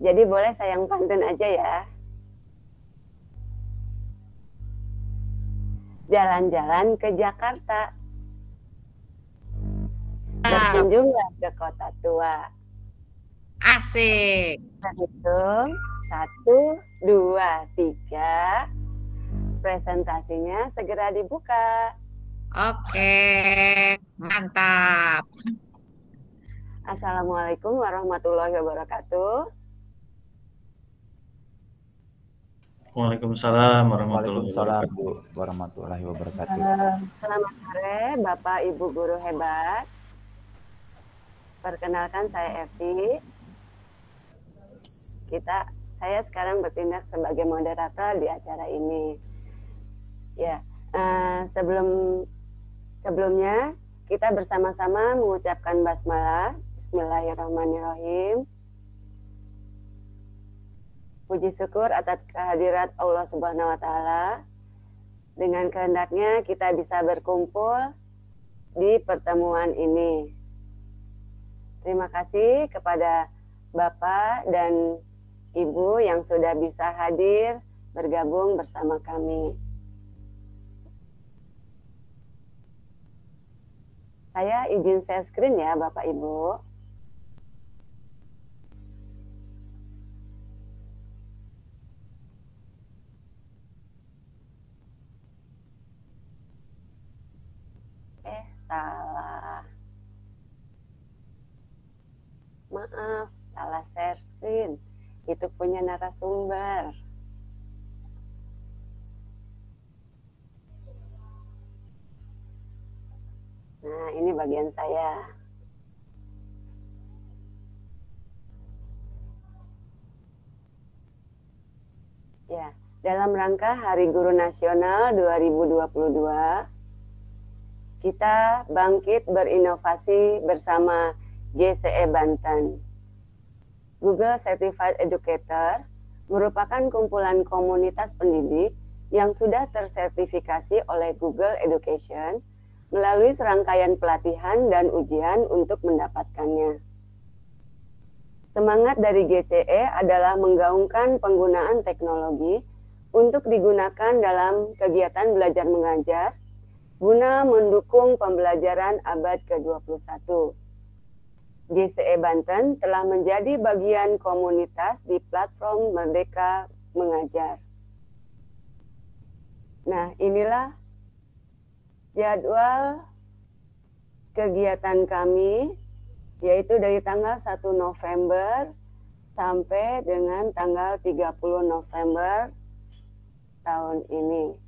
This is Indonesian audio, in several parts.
Jadi boleh saya yang pantun aja ya. Jalan-jalan ke Jakarta, berkunjunglah ke kota tua. Asik. Kita hitung, 1, 2, 3. Presentasinya segera dibuka. Oke, mantap. Assalamualaikum warahmatullahi wabarakatuh. Waalaikumsalam warahmatullahi Waalaikumsalam wabarakatuh. Bu warahmatullahi wabarakatuh. Selamat sore Bapak Ibu guru hebat. Perkenalkan saya Evi. Saya sekarang bertindak sebagai moderator di acara ini. Ya, sebelumnya kita bersama-sama mengucapkan basmalah. Bismillahirrahmanirrahim. Puji syukur atas kehadirat Allah Subhanahu wa Ta'ala. Dengan kehendaknya kita bisa berkumpul di pertemuan ini. Terima kasih kepada Bapak dan Ibu yang sudah bisa hadir bergabung bersama kami. Saya izin share screen ya Bapak Ibu. Salah. Maaf, salah share screen. Itu punya narasumber. Nah, ini bagian saya. Ya, dalam rangka Hari Guru Nasional 2022, kita bangkit berinovasi bersama GCE Banten. Google Certified Educator merupakan kumpulan komunitas pendidik yang sudah tersertifikasi oleh Google Education melalui serangkaian pelatihan dan ujian untuk mendapatkannya. Semangat dari GCE adalah menggaungkan penggunaan teknologi untuk digunakan dalam kegiatan belajar mengajar guna mendukung pembelajaran abad ke-21. GCE Banten telah menjadi bagian komunitas di platform Merdeka Mengajar. Nah, inilah jadwal kegiatan kami, yaitu dari tanggal 1 November sampai dengan tanggal 30 November tahun ini.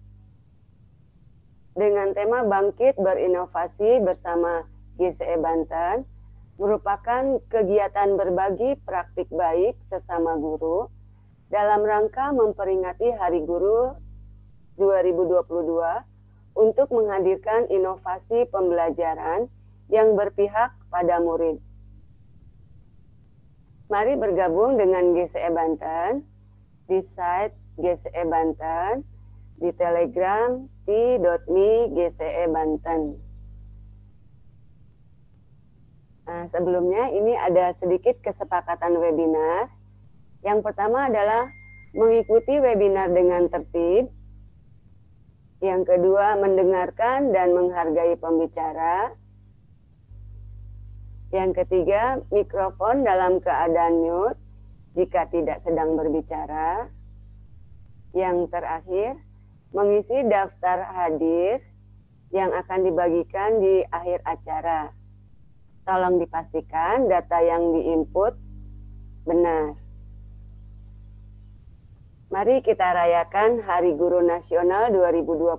Dengan tema Bangkit Berinovasi bersama GCE Banten, merupakan kegiatan berbagi praktik baik sesama guru dalam rangka memperingati Hari Guru 2022 untuk menghadirkan inovasi pembelajaran yang berpihak pada murid. Mari bergabung dengan GCE Banten di site GCE Banten, di Telegram t.me GCE Banten. Nah, sebelumnya ini ada sedikit kesepakatan webinar. Yang pertama adalah mengikuti webinar dengan tertib. Yang kedua, mendengarkan dan menghargai pembicara. Yang ketiga, mikrofon dalam keadaan mute jika tidak sedang berbicara. Yang terakhir, mengisi daftar hadir yang akan dibagikan di akhir acara. Tolong dipastikan data yang diinput benar. Mari kita rayakan Hari Guru Nasional 2022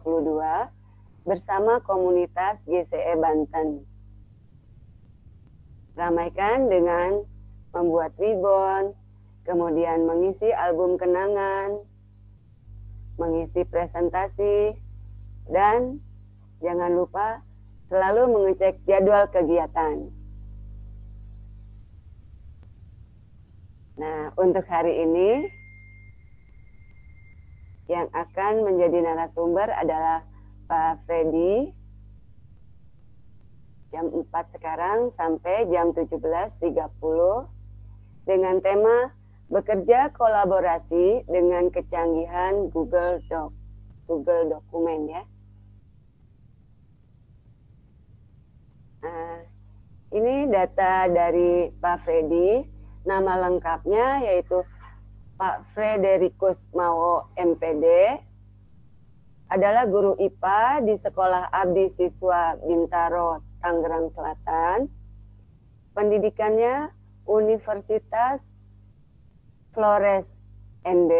bersama komunitas GCE Banten. Ramaikan dengan membuat ribbon, kemudian mengisi album kenangan, mengisi presentasi, dan jangan lupa selalu mengecek jadwal kegiatan. Nah, untuk hari ini yang akan menjadi narasumber adalah Pak Freddy, jam 4 sekarang sampai jam 17.30 dengan tema bekerja kolaborasi dengan kecanggihan Google Dokumen ya. Nah, ini data dari Pak Freddy, nama lengkapnya yaitu Pak Fredericus Mawo MPD, adalah guru IPA di Sekolah Abdi Siswa Bintaro, Tangerang Selatan. Pendidikannya Universitas Flores ND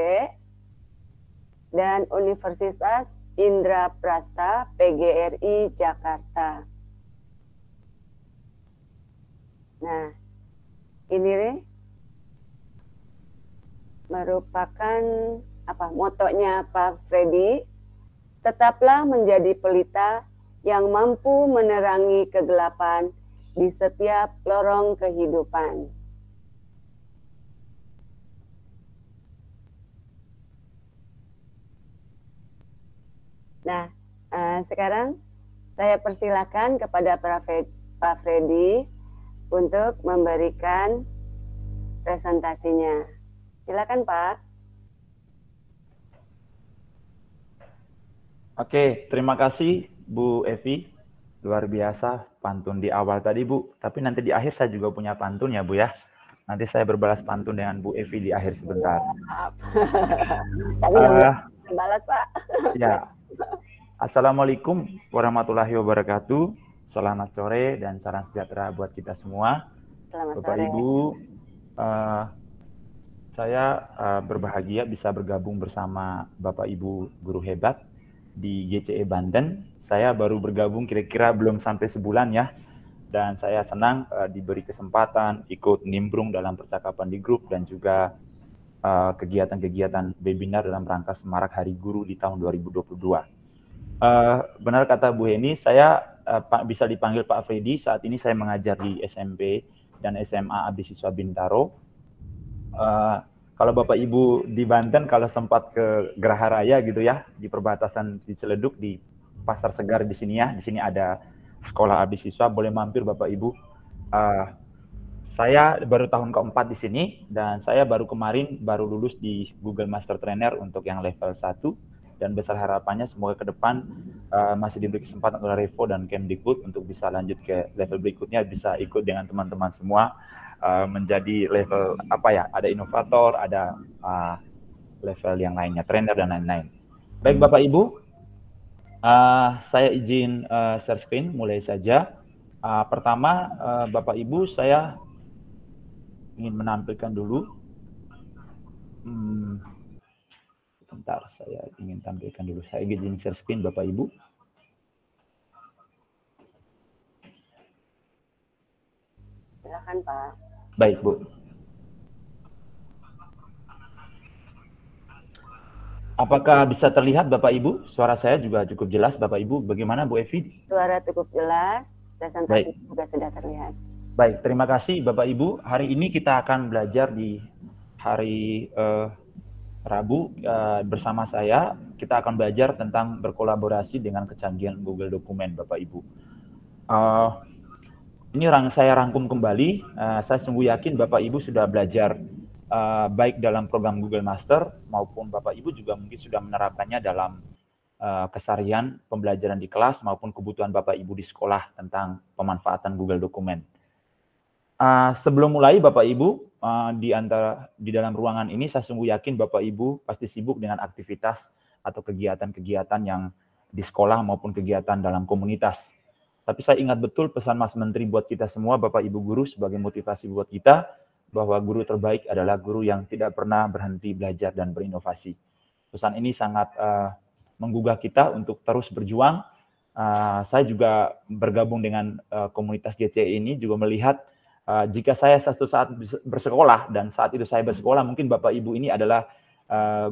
dan Universitas Indraprasta PGRI Jakarta. Nah, ini merupakan motonya Pak Freddy, tetaplah menjadi pelita yang mampu menerangi kegelapan di setiap lorong kehidupan. Nah, sekarang saya persilakan kepada Pak Freddy untuk memberikan presentasinya. Silakan, Pak. Oke, terima kasih Bu Evi. Luar biasa pantun di awal tadi, Bu. Tapi nanti di akhir saya juga punya pantun ya, Bu ya. Nanti saya berbalas pantun dengan Bu Evi di akhir sebentar. Tapi balas, Pak. Ya. Assalamualaikum warahmatullahi wabarakatuh. Selamat sore dan salam sejahtera buat kita semua. Selamat Bapak sore. Ibu, saya berbahagia bisa bergabung bersama Bapak Ibu guru hebat di GCE Banten. Saya baru bergabung kira-kira belum sampai sebulan ya. Dan saya senang diberi kesempatan ikut nimbrung dalam percakapan di grup dan juga kegiatan-kegiatan webinar dalam rangka Semarak Hari Guru di tahun 2022. Benar kata Bu Heni, saya bisa dipanggil Pak Freddy. Saat ini saya mengajar di SMP dan SMA Abdi Siswa Bintaro. Kalau Bapak Ibu di Banten, kalau sempat ke Geraha Raya gitu ya, di perbatasan di Ciledug, di Pasar Segar di sini ya, di sini ada sekolah Abdi Siswa, boleh mampir Bapak Ibu. Saya baru tahun keempat di sini dan saya baru kemarin lulus di Google Master Trainer untuk yang level 1. Dan besar harapannya semoga ke depan masih diberi kesempatan oleh Revo dan Kemdikbud untuk bisa lanjut ke level berikutnya, bisa ikut dengan teman-teman semua menjadi level ada inovator, ada level yang lainnya, trainer dan lain-lain. Baik Bapak Ibu, saya izin share screen mulai saja. Pertama Bapak Ibu, saya ingin menampilkan dulu. Bentar, saya ingin tampilkan dulu. Saya izin share screen Bapak Ibu. Silakan Pak. Baik Bu. Apakah bisa terlihat Bapak Ibu? Suara saya juga cukup jelas Bapak Ibu. Bagaimana Bu Evi? Suara cukup jelas, presentasi juga sudah terlihat. Baik, terima kasih Bapak Ibu. Hari ini kita akan belajar di hari Rabu bersama saya. Kita akan belajar tentang berkolaborasi dengan kecanggihan Google Dokumen Bapak Ibu. Ini saya rangkum kembali. Saya sungguh yakin Bapak Ibu sudah belajar baik dalam program Google Master maupun Bapak Ibu juga mungkin sudah menerapkannya dalam keseharian pembelajaran di kelas maupun kebutuhan Bapak Ibu di sekolah tentang pemanfaatan Google Dokumen. Sebelum mulai Bapak Ibu, di dalam ruangan ini saya sungguh yakin Bapak Ibu pasti sibuk dengan aktivitas atau kegiatan-kegiatan yang di sekolah maupun kegiatan dalam komunitas. Tapi saya ingat betul pesan Mas Menteri buat kita semua, Bapak Ibu guru, sebagai motivasi buat kita, bahwa guru terbaik adalah guru yang tidak pernah berhenti belajar dan berinovasi. Pesan ini sangat menggugah kita untuk terus berjuang. Saya juga bergabung dengan komunitas GCE ini, juga melihat jika saya suatu saat bersekolah, dan saat itu saya bersekolah, mungkin Bapak Ibu ini adalah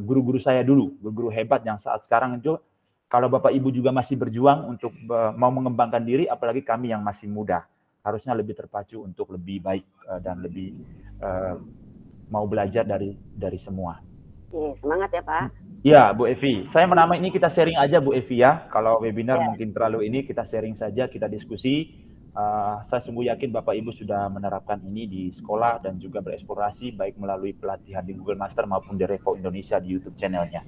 guru-guru saya dulu, guru-guru hebat yang saat sekarang itu, kalau Bapak Ibu juga masih berjuang untuk mau mengembangkan diri, apalagi kami yang masih muda, harusnya lebih terpacu untuk lebih baik dan lebih mau belajar dari semua. Semangat ya Pak. Ya Bu Evi, saya menamai ini kita sharing aja Bu Evi ya, kalau webinar mungkin terlalu ini, kita sharing saja, kita diskusi. Saya sungguh yakin Bapak Ibu sudah menerapkan ini di sekolah dan juga bereksplorasi baik melalui pelatihan di Google Master maupun di Revo Indonesia di YouTube channelnya.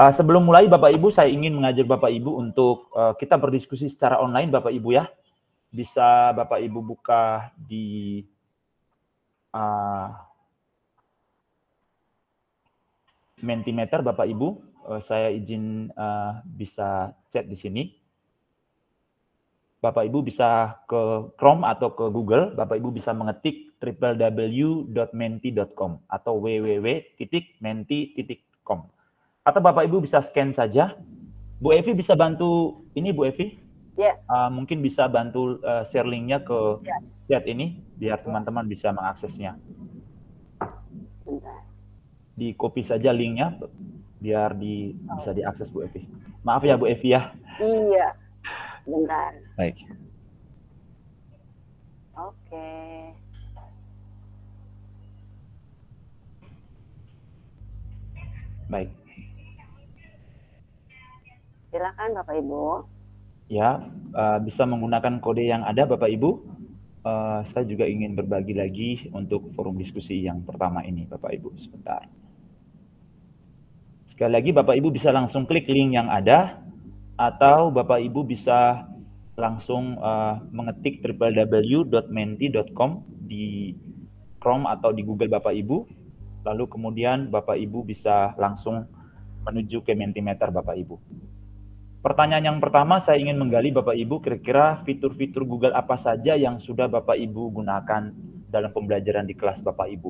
Sebelum mulai Bapak Ibu, saya ingin mengajak Bapak Ibu untuk kita berdiskusi secara online Bapak Ibu ya. Bisa Bapak Ibu buka di Mentimeter Bapak Ibu. Saya izin bisa chat di sini. Bapak Ibu bisa ke Chrome atau ke Google, Bapak Ibu bisa mengetik www.menti.com atau www.menti.com. Atau Bapak Ibu bisa scan saja. Bu Evi bisa bantu ini Bu Evi? Ya. Mungkin bisa bantu share linknya ke chat ini biar teman-teman bisa mengaksesnya. Di copy saja linknya biar bisa diakses Bu Evi. Maaf ya Bu Evi ya. Iya. Bentar. Baik. Oke. Baik. Silakan Bapak Ibu. Ya, bisa menggunakan kode yang ada Bapak Ibu. Saya juga ingin berbagi lagi untuk forum diskusi yang pertama ini Bapak Ibu. Sebentar. Sekali lagi Bapak Ibu bisa langsung klik link yang ada atau Bapak Ibu bisa langsung mengetik www.menti.com di Chrome atau di Google Bapak Ibu. Lalu kemudian Bapak Ibu bisa langsung menuju ke Mentimeter Bapak Ibu. Pertanyaan yang pertama saya ingin menggali Bapak Ibu, kira-kira fitur-fitur Google apa saja yang sudah Bapak Ibu gunakan dalam pembelajaran di kelas Bapak Ibu?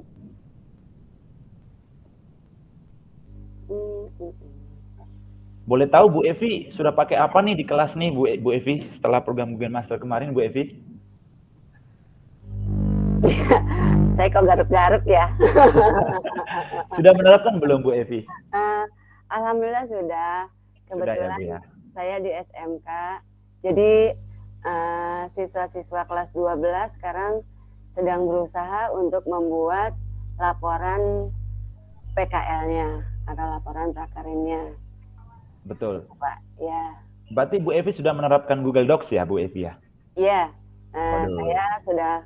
Boleh tahu Bu Evi sudah pakai apa nih di kelas nih Bu Evi setelah program Google Master kemarin Bu Evi? Saya kok garuk-garuk ya. Sudah menerapkan belum Bu Evi? Alhamdulillah sudah. Kebetulan sudah ya, Bu, ya? Saya di SMK. Jadi siswa-siswa kelas 12 sekarang sedang berusaha untuk membuat laporan PKL-nya atau laporan prakarinnya. Betul. Pak, ya. Berarti Bu Evi sudah menerapkan Google Docs ya, Bu Evi ya? Iya, saya sudah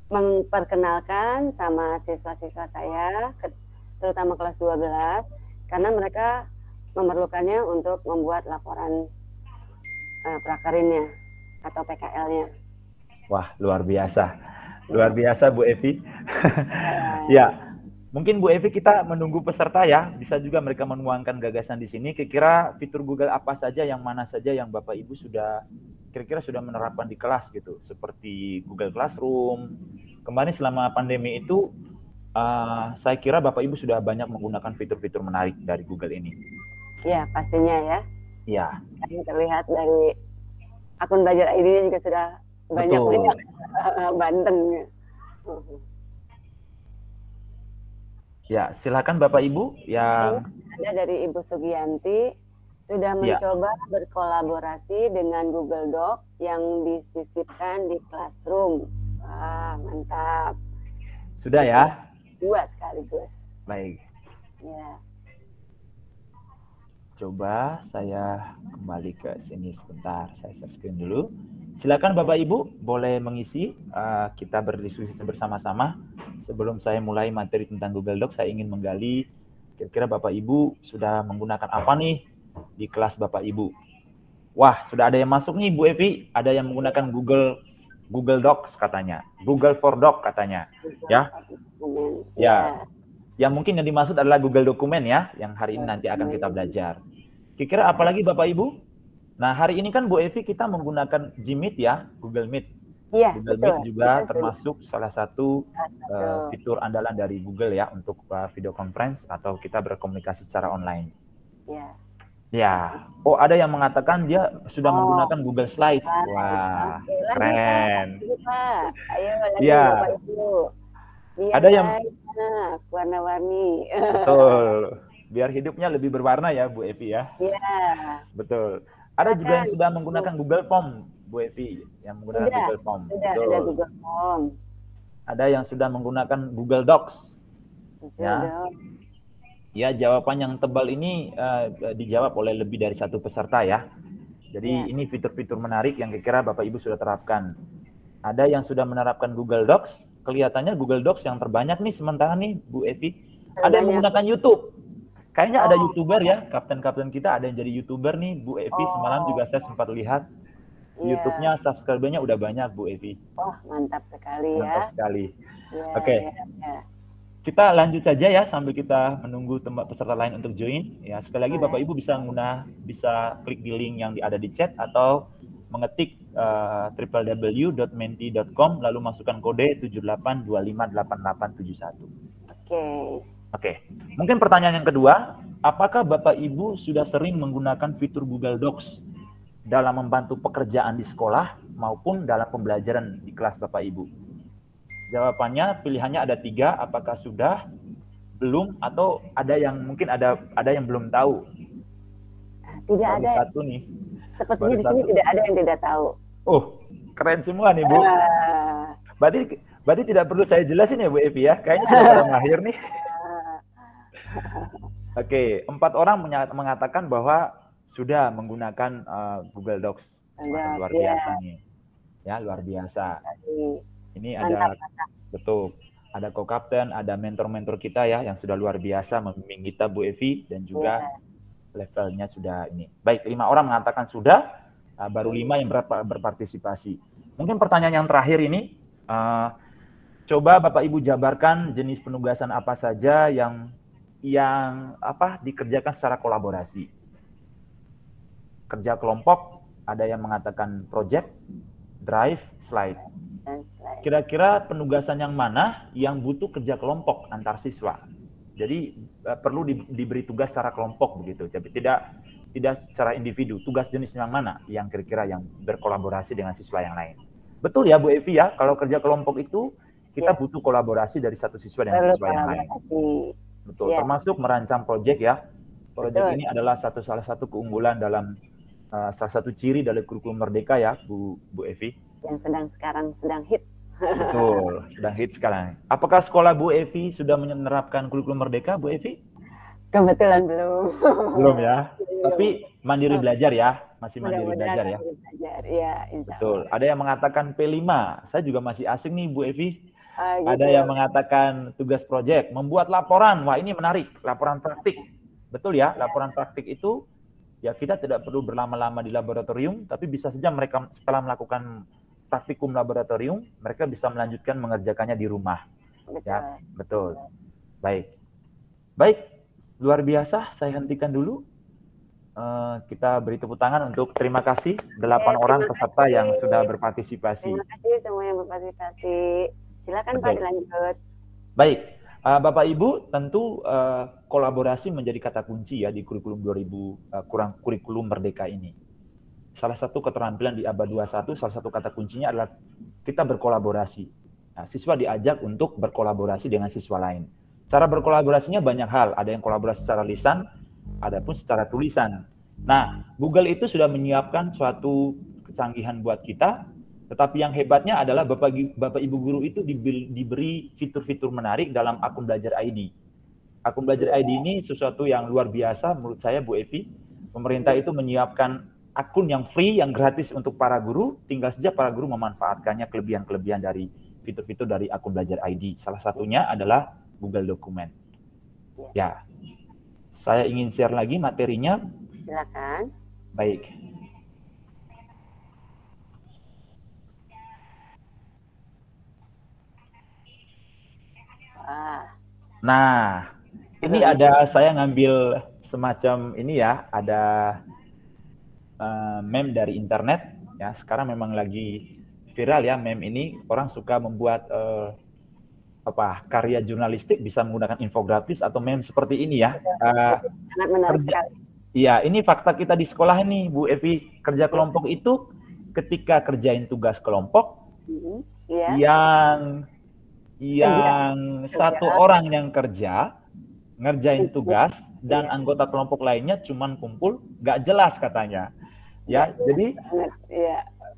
memperkenalkan sama siswa-siswa saya, terutama kelas 12, karena mereka memerlukannya untuk membuat laporan prakarinnya atau PKL-nya. Wah, luar biasa. Luar biasa Bu Evi. Ya. Mungkin Bu Evi kita menunggu peserta ya, bisa juga mereka menuangkan gagasan di sini. Kira-kira fitur Google apa saja, yang mana saja yang Bapak Ibu sudah kira-kira sudah menerapkan di kelas gitu, seperti Google Classroom. Kemarin selama pandemi itu, saya kira Bapak Ibu sudah banyak menggunakan fitur-fitur menarik dari Google ini. Iya, pastinya ya. Iya. Yang terlihat dari akun belajar ID-nya juga sudah banyak Banten. Ya, silakan Bapak Ibu yang ada dari Ibu Sugianti sudah mencoba berkolaborasi dengan Google Doc yang disisipkan di Classroom. Wah, mantap. Sudah ya? 2 sekaligus. Baik. Ya. Coba saya kembali ke sini sebentar. Saya share screen dulu. Silakan Bapak Ibu boleh mengisi, kita berdiskusi bersama-sama. Sebelum saya mulai materi tentang Google Docs, saya ingin menggali kira-kira Bapak Ibu sudah menggunakan apa nih di kelas Bapak Ibu. Wah, sudah ada yang masuk nih Bu Evi, ada yang menggunakan Google Docs katanya, Google for Doc katanya, ya. Ya. Yang mungkin yang dimaksud adalah Google Dokumen ya, yang hari ini nanti akan kita belajar. Kira-kira apa lagi Bapak Ibu? Nah, hari ini kan Bu Evi kita menggunakan Gmeet ya, Google Meet. Iya, Google Meet juga termasuk salah satu fitur andalan dari Google ya untuk video conference atau kita berkomunikasi secara online. Iya. Ya. Oh, ada yang mengatakan dia sudah menggunakan Google Slides. Wah, keren. Ayo lagi Bapak Ibu. Biar ada yang warna-warni. Betul. Biar hidupnya lebih berwarna ya Bu Evi ya. Iya. Betul. Ada juga yang sudah menggunakan Google Form, Bu Evi, yang menggunakan Google Form. Ada Google Form. Ada yang sudah menggunakan Google Docs. Ya. Ya, jawaban yang tebal ini dijawab oleh lebih dari satu peserta ya. Jadi ini fitur-fitur menarik yang kira-kira Bapak Ibu sudah terapkan. Ada yang sudah menerapkan Google Docs. Kelihatannya Google Docs yang terbanyak nih sementara nih Bu Evi. Ada yang menggunakan YouTube. Kayaknya ada YouTuber ya, kapten-kapten kita ada yang jadi YouTuber nih Bu Evi. Semalam juga saya sempat lihat YouTube-nya, subscriber-nya udah banyak Bu Evi. Oh, mantap sekali ya. Mantap sekali. Oke. Kita lanjut saja ya sambil kita menunggu tempat peserta lain untuk join. Ya, sekali lagi Bapak Ibu bisa klik di link yang ada di chat atau mengetik www.menti.com lalu masukkan kode 78258871. Oke. Mungkin pertanyaan yang kedua, apakah Bapak Ibu sudah sering menggunakan fitur Google Docs dalam membantu pekerjaan di sekolah maupun dalam pembelajaran di kelas Bapak Ibu? Jawabannya pilihannya ada 3, apakah sudah, belum, atau ada yang mungkin ada yang belum tahu. Tidak ada. Satu nih. Sepertinya di sini tidak ada yang tidak tahu. Oh, keren semua nih Bu. Berarti tidak perlu saya jelasin ya Bu Evi ya, kayaknya sudah pada mahir nih. Oke, 4 orang mengatakan bahwa sudah menggunakan Google Docs. Luar biasa nih. Ya, luar biasa. Ini ada betul, ada co-kapten, ada mentor-mentor kita ya yang sudah luar biasa membimbing kita Bu Evi dan juga levelnya sudah ini. Baik, 5 orang mengatakan sudah, baru 5 yang berpartisipasi. Mungkin pertanyaan yang terakhir ini, coba Bapak Ibu jabarkan jenis penugasan apa saja yang dikerjakan secara kolaborasi. Kerja kelompok, ada yang mengatakan project, drive, slide. Kira-kira penugasan yang mana yang butuh kerja kelompok antar siswa? Jadi perlu diberi tugas secara kelompok begitu. Jadi tidak secara individu. Tugas jenis yang mana yang kira-kira yang berkolaborasi dengan siswa yang lain? Betul ya Bu Evi ya, kalau kerja kelompok itu kita butuh kolaborasi dari satu siswa dengan siswa yang lain. Betul, termasuk merancang proyek ya. Proyek ini adalah salah satu keunggulan dalam salah satu ciri dari kurikulum Merdeka ya, Bu Evi. Yang sekarang sedang hit. Betul, sedang hit sekarang. Apakah sekolah Bu Evi sudah menerapkan kurikulum Merdeka, Bu Evi? Kebetulan belum. Belum ya. Tapi mandiri belajar ya, masih mandiri belajar ya. Ya, betul. Ada yang mengatakan P5. Saya juga masih asing nih Bu Evi. Ada yang mengatakan tugas proyek, membuat laporan. Wah, ini menarik, laporan praktik. Betul ya, laporan praktik itu ya kita tidak perlu berlama-lama di laboratorium, tapi bisa saja mereka setelah melakukan praktikum laboratorium, mereka bisa melanjutkan mengerjakannya di rumah. Betul. Ya, betul. Baik, luar biasa. Saya hentikan dulu. Kita beri tepuk tangan untuk terima kasih 8 orang peserta yang sudah berpartisipasi. Terima kasih semua yang berpartisipasi. Silakan Pak dilanjut. Baik, Bapak Ibu, tentu kolaborasi menjadi kata kunci ya di kurikulum kurikulum Merdeka ini. Salah satu keterampilan di abad 21, salah satu kata kuncinya adalah kita berkolaborasi. Nah, siswa diajak untuk berkolaborasi dengan siswa lain. Cara berkolaborasinya banyak hal, ada yang kolaborasi secara lisan, ada pun secara tulisan. Nah, Google itu sudah menyiapkan suatu kecanggihan buat kita, tetapi yang hebatnya adalah Bapak Ibu guru itu diberi fitur-fitur menarik dalam akun belajar ID. Akun belajar ID ini sesuatu yang luar biasa menurut saya Bu Evi. Pemerintah itu menyiapkan akun yang free, yang gratis untuk para guru, tinggal saja para guru memanfaatkannya kelebihan-kelebihan dari fitur-fitur dari akun belajar ID. Salah satunya adalah Google Dokumen. Ya, saya ingin share lagi materinya. Silakan. Baik. Nah, ini ada saya ngambil semacam ini ya, ada meme dari internet ya. Sekarang memang lagi viral ya meme ini. Orang suka membuat karya jurnalistik bisa menggunakan infografis atau meme seperti ini ya. Sangat menarik sekali. Iya, ini fakta kita di sekolah ini Bu Evi. Kerja kelompok itu ketika kerjain tugas kelompok yang satu orang yang kerja ngerjain tugas dan anggota kelompok lainnya cuman kumpul, nggak jelas katanya. Ya, jadi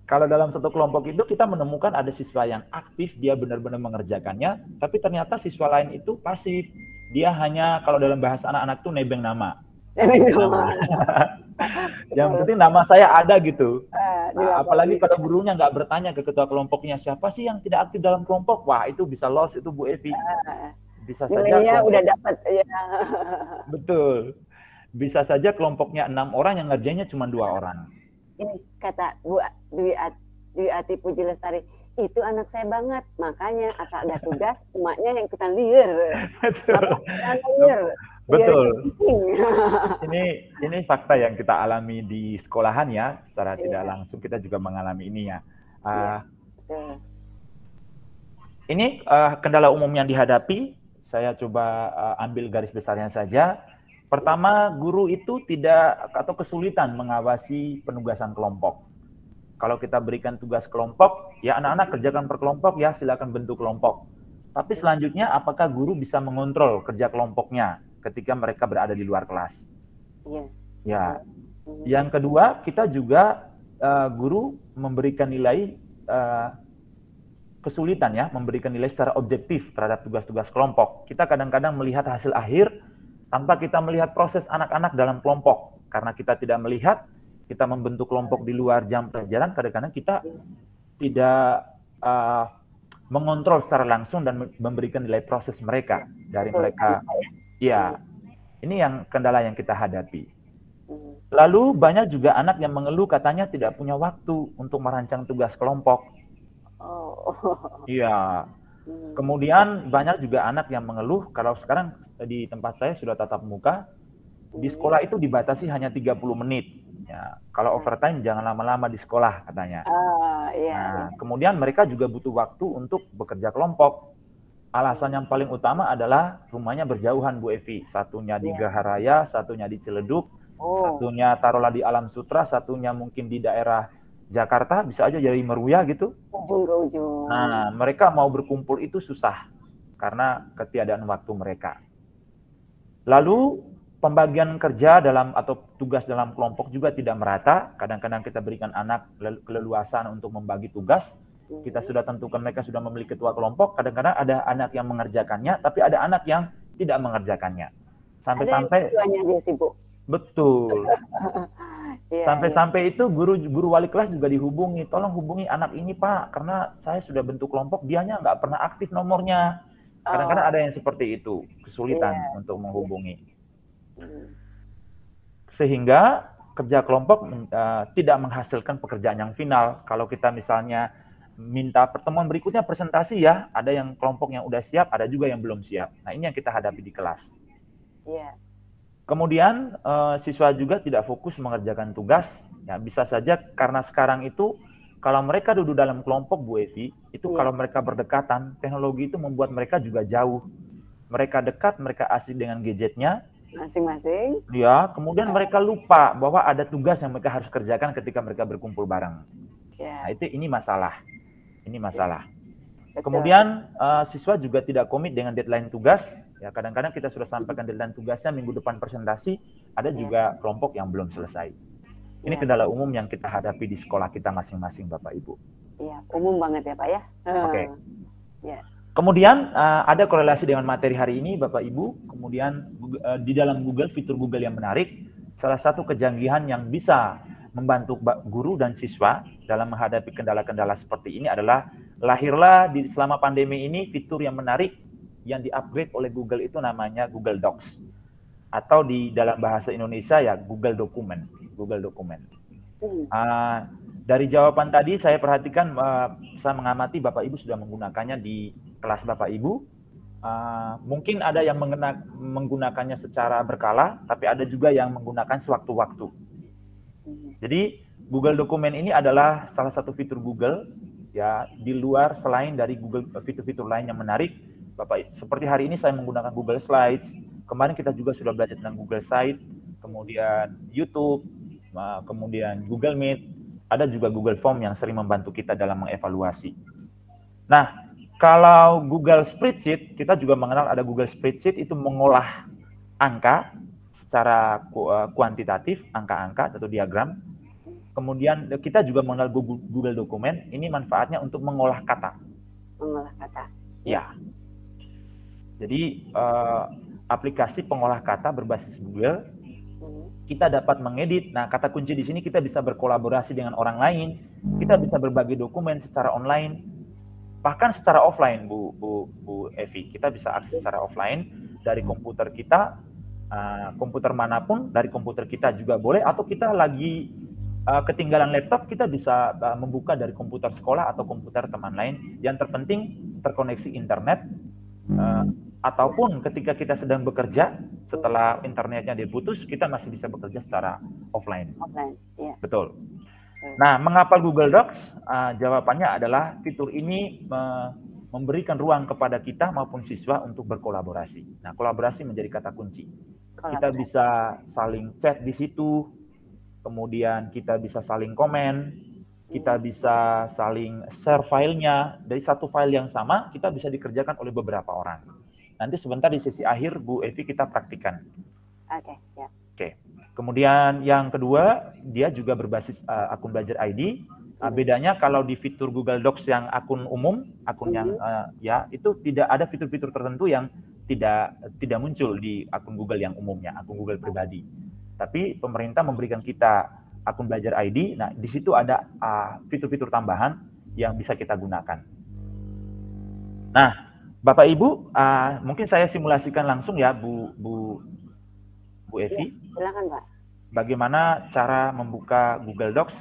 kalau dalam satu kelompok itu kita menemukan ada siswa yang aktif, dia benar-benar mengerjakannya, tapi ternyata siswa lain itu pasif. Dia hanya, kalau dalam bahasa anak-anak itu nebeng nama. Yang penting nama saya ada gitu. Apalagi Dilapori. kalau gurunya nggak bertanya ke ketua kelompoknya, siapa sih yang tidak aktif dalam kelompok? Wah, itu bisa loss itu Bu Evi. Bisa saja Nilainya udah kelompok, dapat ya. betul. Bisa saja kelompoknya 6 orang yang ngerjainnya cuma 2 orang. Ini kata Bu Dwi Ati Puji Lestari, itu anak saya banget, makanya asal ada tugas emaknya yang ikutan liar. Betul. Liar. Betul. Ini fakta yang kita alami di sekolahan ya, secara tidak langsung kita juga mengalami ini ya. Ini kendala umum yang dihadapi, saya coba ambil garis besarnya saja. Pertama, guru itu tidak atau kesulitan mengawasi penugasan kelompok. Kalau kita berikan tugas kelompok, ya anak-anak kerjakan per kelompok, ya silakan bentuk kelompok. Tapi selanjutnya, apakah guru bisa mengontrol kerja kelompoknya ketika mereka berada di luar kelas? Ya. Yang kedua, kita juga guru memberikan nilai kesulitan ya, memberikan nilai secara objektif terhadap tugas-tugas kelompok. Kita kadang-kadang melihat hasil akhir tanpa kita melihat proses anak-anak dalam kelompok. Karena kita tidak melihat, kita membentuk kelompok di luar jam pelajaran, kadang-kadang kita tidak mengontrol secara langsung dan memberikan nilai proses mereka dari mereka. Ya, ini yang kendala yang kita hadapi. Lalu banyak juga anak yang mengeluh katanya tidak punya waktu untuk merancang tugas kelompok. Iya. Kemudian banyak juga anak yang mengeluh kalau sekarang di tempat saya sudah tatap muka, di sekolah itu dibatasi hanya 30 menit. Ya, kalau overtime jangan lama-lama di sekolah katanya. Nah, kemudian mereka juga butuh waktu untuk bekerja kelompok. Alasan yang paling utama adalah rumahnya berjauhan Bu Evi. Satunya di Gaharaya, satunya di Ciledug, satunya taruhlah di Alam Sutra, satunya mungkin di daerah Jakarta, bisa aja jadi Meruya gitu. Nah, mereka mau berkumpul itu susah karena ketiadaan waktu mereka. Lalu pembagian kerja dalam atau tugas dalam kelompok juga tidak merata. Kadang-kadang kita berikan anak keleluasan untuk membagi tugas. Kita sudah tentukan mereka sudah memiliki ketua kelompok. Kadang-kadang ada anak yang mengerjakannya, tapi ada anak yang tidak mengerjakannya. Sampai-sampai betul. Sampai-sampai itu guru wali kelas juga dihubungi, tolong hubungi anak ini Pak, karena saya sudah bentuk kelompok, dianya nggak pernah aktif nomornya. Kadang-kadang ada yang seperti itu, kesulitan untuk menghubungi. Sehingga kerja kelompok tidak menghasilkan pekerjaan yang final. Kalau kita misalnya minta pertemuan berikutnya presentasi ya, ada yang kelompok yang udah siap, ada juga yang belum siap. Nah ini yang kita hadapi di kelas. Kemudian siswa juga tidak fokus mengerjakan tugas. Ya, bisa saja karena sekarang itu kalau mereka duduk dalam kelompok Bu Evi, itu kalau mereka berdekatan, teknologi itu membuat mereka juga jauh. Mereka dekat, mereka asik dengan gadgetnya. Masing-masing. Ya, kemudian mereka lupa bahwa ada tugas yang mereka harus kerjakan ketika mereka berkumpul bareng. Nah, ini masalah. Ini masalah. Kemudian siswa juga tidak komit dengan deadline tugas. Ya, kadang-kadang kita sudah sampaikan deadline tugasnya minggu depan presentasi, ada juga kelompok yang belum selesai. Ini kendala umum yang kita hadapi di sekolah kita masing-masing, Bapak Ibu. Iya, umum banget ya, Pak ya. Oke. Kemudian ada korelasi dengan materi hari ini, Bapak Ibu. Kemudian di dalam Google, fitur Google yang menarik, salah satu kejanggihan yang bisa membantu guru dan siswa dalam menghadapi kendala-kendala seperti ini adalah lahirlah selama pandemi ini fitur yang menarik yang di-upgrade oleh Google itu namanya Google Docs. Atau di dalam bahasa Indonesia ya Google Dokumen. Google Dokumen. Dari jawaban tadi saya perhatikan, saya mengamati Bapak Ibu sudah menggunakannya di kelas Bapak Ibu. Mungkin ada yang menggunakannya secara berkala, tapi ada juga yang menggunakan sewaktu-waktu. Jadi Google Dokumen ini adalah salah satu fitur Google ya di luar selain dari Google fitur-fitur lain yang menarik. Bapak, seperti hari ini saya menggunakan Google Slides. Kemarin kita juga sudah belajar tentang Google Site, kemudian YouTube, kemudian Google Meet. Ada juga Google Form yang sering membantu kita dalam mengevaluasi. Nah, kalau Google Spreadsheet, kita juga mengenal ada Google Spreadsheet itu mengolah angka secara kuantitatif, angka-angka atau diagram. Kemudian kita juga mengenal Google Dokumen, ini manfaatnya untuk mengolah kata. Mengolah kata. Ya. Jadi aplikasi pengolah kata berbasis Google kita dapat mengedit. Nah, kata kunci di sini kita bisa berkolaborasi dengan orang lain, kita bisa berbagi dokumen secara online, bahkan secara offline, Bu Evi. Kita bisa akses secara offline dari komputer kita, komputer manapun, dari komputer kita juga boleh, atau kita lagi ketinggalan laptop, kita bisa membuka dari komputer sekolah atau komputer teman lain. Yang terpenting terkoneksi internet, ataupun ketika kita sedang bekerja, setelah internetnya diputus, kita masih bisa bekerja secara offline. Ya. Betul. Nah, mengapa Google Docs? Jawabannya adalah fitur ini memberikan ruang kepada kita maupun siswa untuk berkolaborasi. Nah, kolaborasi menjadi kata kunci. Kita bisa saling chat di situ, kemudian kita bisa saling komen, kita bisa saling share filenya. Dari satu file yang sama, kita bisa dikerjakan oleh beberapa orang. Nanti sebentar di sesi akhir, Bu Evi, kita praktikkan. Oke, siap. Oke. Kemudian yang kedua, dia juga berbasis akun belajar ID. Bedanya kalau di fitur Google Docs yang akun umum, akun yang ya itu tidak ada fitur-fitur tertentu yang tidak muncul di akun Google yang umumnya, akun Google pribadi. Tapi pemerintah memberikan kita akun belajar ID. Nah, di situ ada fitur-fitur tambahan yang bisa kita gunakan. Nah, Bapak Ibu, mungkin saya simulasikan langsung ya, Bu Evi. Ya, silakan, Pak. Bagaimana cara membuka Google Docs?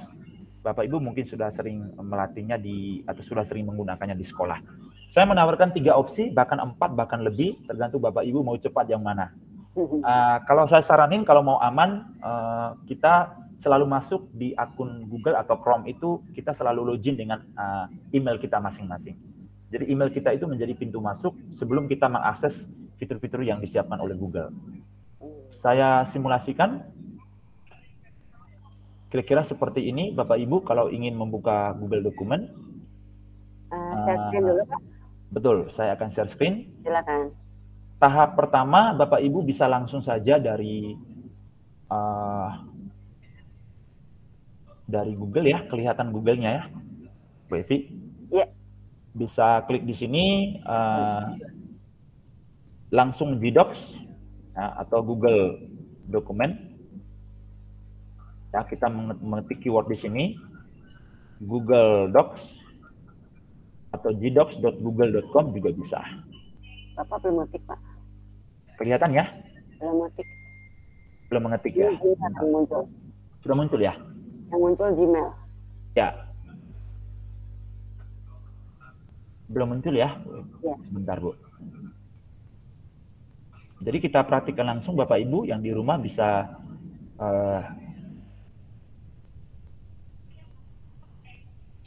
Bapak Ibu mungkin sudah sering melatihnya atau sudah sering menggunakannya di sekolah. Saya menawarkan 3 opsi, bahkan 4, bahkan lebih, tergantung Bapak Ibu mau cepat yang mana. Kalau saya saranin, kalau mau aman, kita selalu masuk di akun Google atau Chrome itu, kita selalu login dengan email kita masing-masing. Jadi email kita itu menjadi pintu masuk sebelum kita mengakses fitur-fitur yang disiapkan oleh Google. Saya simulasikan. Kira-kira seperti ini, Bapak Ibu, kalau ingin membuka Google Dokumen. Share screen dulu, Pak. Betul, saya akan share screen. Silakan. Tahap pertama, Bapak Ibu bisa langsung saja dari Google ya, kelihatan Google-nya ya, Bu Evi. Ya. Bisa klik di sini, langsung di Docs atau Google Dokumen. Ya, kita mengetik keyword di sini, Google Docs atau gdocs.google.com juga bisa. Bapak belum ngetik, Pak. Kelihatan ya? Belum ngetik. Belum mengetik ya? Yang muncul. Sudah muncul ya? Yang muncul Gmail. Ya. Belum muncul ya? Ya. Sebentar, Bu. Jadi kita praktikkan langsung, Bapak Ibu yang di rumah bisa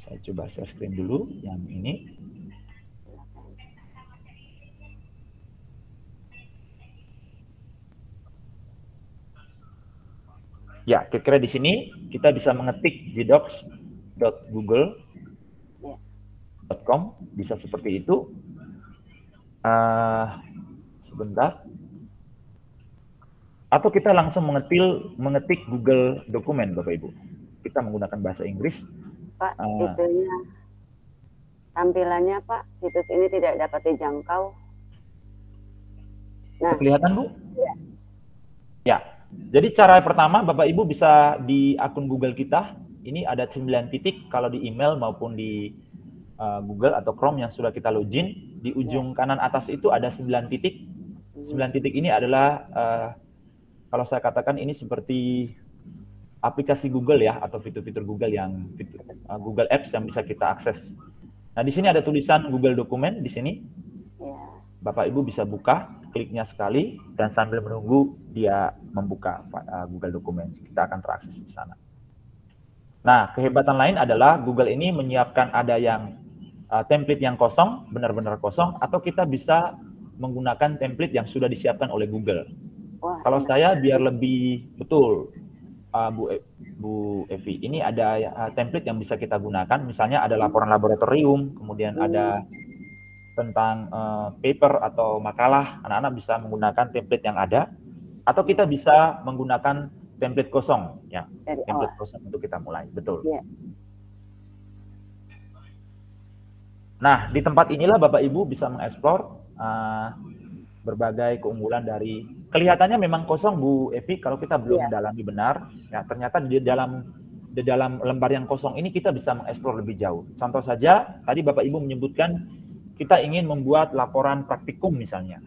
saya coba share screen dulu yang ini. Ya, kira-kira di sini kita bisa mengetik gdocs.google.com, bisa seperti itu. Sebentar. Atau kita langsung mengetik Google Dokumen, Bapak Ibu. Kita menggunakan bahasa Inggris. Pak, itunya tampilannya, Pak, situs ini tidak dapat dijangkau. Nah, kelihatan, Bu? Ya. Ya. Jadi cara pertama, Bapak Ibu bisa di akun Google kita, ini ada 9 titik kalau di email maupun di Google atau Chrome yang sudah kita login. Di ujung kanan atas itu ada 9 titik. 9 titik ini adalah, kalau saya katakan ini seperti aplikasi Google ya, atau fitur-fitur Google Google Apps yang bisa kita akses. Nah, di sini ada tulisan Google Dokumen di sini. Bapak Ibu bisa buka, kliknya sekali, dan sambil menunggu dia membuka Google Dokumen, kita akan terakses di sana. Nah, kehebatan lain adalah Google ini menyiapkan ada yang template yang kosong, benar-benar kosong, atau kita bisa menggunakan template yang sudah disiapkan oleh Google. Kalau saya biar lebih betul, Bu Evi, ini ada template yang bisa kita gunakan, misalnya ada laporan laboratorium, kemudian ada tentang paper atau makalah, anak-anak bisa menggunakan template yang ada, atau kita bisa menggunakan template kosong, ya, template kosong untuk kita mulai, betul. Yeah. Nah, di tempat inilah Bapak Ibu bisa mengeksplor berbagai keunggulan dari, kelihatannya memang kosong Bu Evi kalau kita belum mendalami benar, ya ternyata di dalam lembar yang kosong ini kita bisa mengeksplor lebih jauh. Contoh saja, tadi Bapak Ibu menyebutkan kita ingin membuat laporan praktikum misalnya.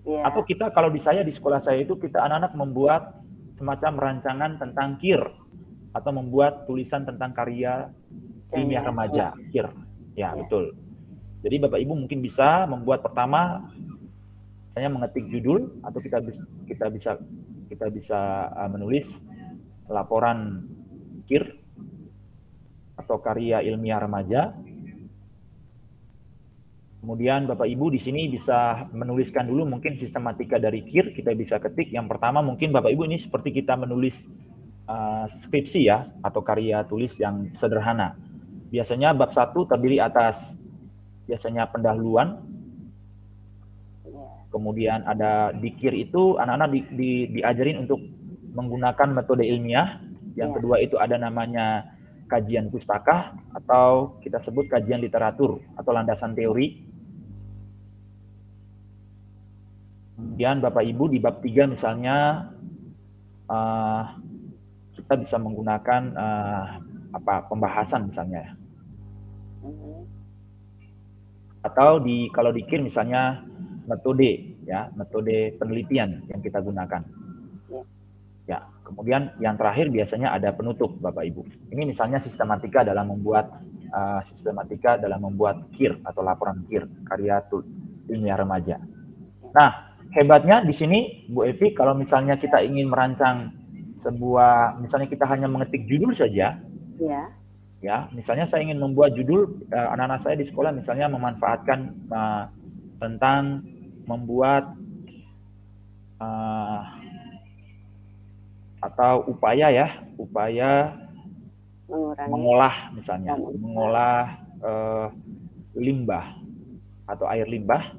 Atau kita, kalau di sekolah saya itu kita anak-anak membuat semacam rancangan tentang KIR atau membuat tulisan tentang karya ilmiah remaja, KIR. Ya, betul. Jadi Bapak Ibu mungkin bisa membuat pertama saya mengetik judul, atau kita bisa menulis laporan KIR atau karya ilmiah remaja. Kemudian Bapak Ibu di sini bisa menuliskan dulu mungkin sistematika dari KIR, kita bisa ketik. Yang pertama mungkin Bapak Ibu ini seperti kita menulis skripsi ya, atau karya tulis yang sederhana. Biasanya bab 1 terdiri atas biasanya pendahuluan. Kemudian ada di KIR itu anak-anak diajarin untuk menggunakan metode ilmiah. Yang kedua itu ada namanya kajian pustaka, atau kita sebut kajian literatur atau landasan teori. Kemudian Bapak Ibu di bab 3 misalnya kita bisa menggunakan pembahasan misalnya. Atau kalau di KIR misalnya metode penelitian yang kita gunakan. Ya, kemudian yang terakhir biasanya ada penutup Bapak Ibu. Ini misalnya sistematika dalam membuat KIR atau laporan KIR, karya ilmiah remaja. Nah, hebatnya di sini Bu Evi, kalau misalnya kita ingin merancang misalnya kita hanya mengetik judul saja. Ya, misalnya saya ingin membuat judul, anak-anak saya di sekolah misalnya memanfaatkan tentang membuat atau upaya mengolah misalnya, mengolah limbah atau air limbah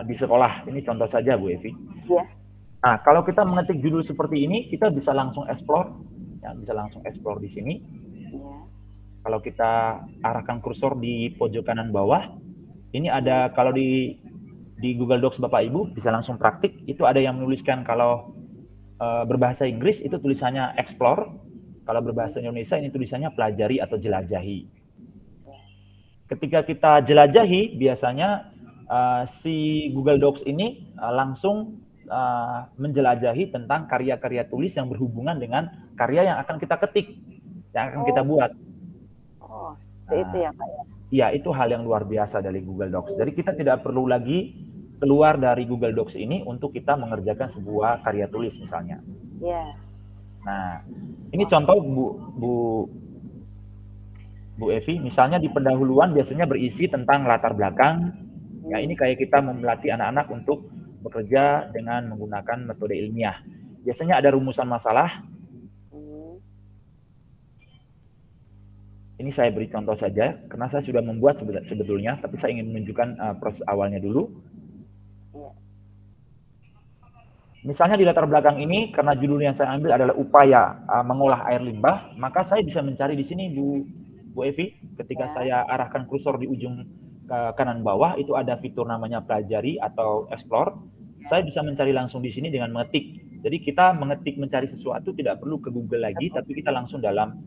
di sekolah. Ini contoh saja Bu Evi. Nah, kalau kita mengetik judul seperti ini, kita bisa langsung explore, ya, bisa langsung explore di sini. Kalau kita arahkan kursor di pojok kanan bawah, ini ada, kalau di Google Docs Bapak Ibu bisa langsung praktik. Itu ada yang menuliskan kalau berbahasa Inggris itu tulisannya explore, kalau berbahasa Indonesia ini tulisannya pelajari atau jelajahi. Ketika kita jelajahi, biasanya si Google Docs ini langsung menjelajahi tentang karya-karya tulis yang berhubungan dengan karya yang akan kita ketik, yang akan kita buat. Itu ya Pak ya? Iya, itu hal yang luar biasa dari Google Docs. Jadi kita tidak perlu lagi keluar dari Google Docs ini untuk kita mengerjakan sebuah karya tulis misalnya. Nah, ini contoh Bu Evi, misalnya di pendahuluan biasanya berisi tentang latar belakang. Ya, ini kayak kita melatih anak-anak untuk bekerja dengan menggunakan metode ilmiah. Biasanya ada rumusan masalah. Ini saya beri contoh saja, karena saya sudah membuat sebetulnya, tapi saya ingin menunjukkan proses awalnya dulu. Misalnya di latar belakang ini, karena judul yang saya ambil adalah upaya mengolah air limbah, maka saya bisa mencari di sini Bu Evi, ketika saya arahkan kursor di ujung kanan bawah, itu ada fitur namanya pelajari atau explore. Saya bisa mencari langsung di sini dengan mengetik. Jadi kita mencari sesuatu tidak perlu ke Google lagi, tapi kita langsung dalam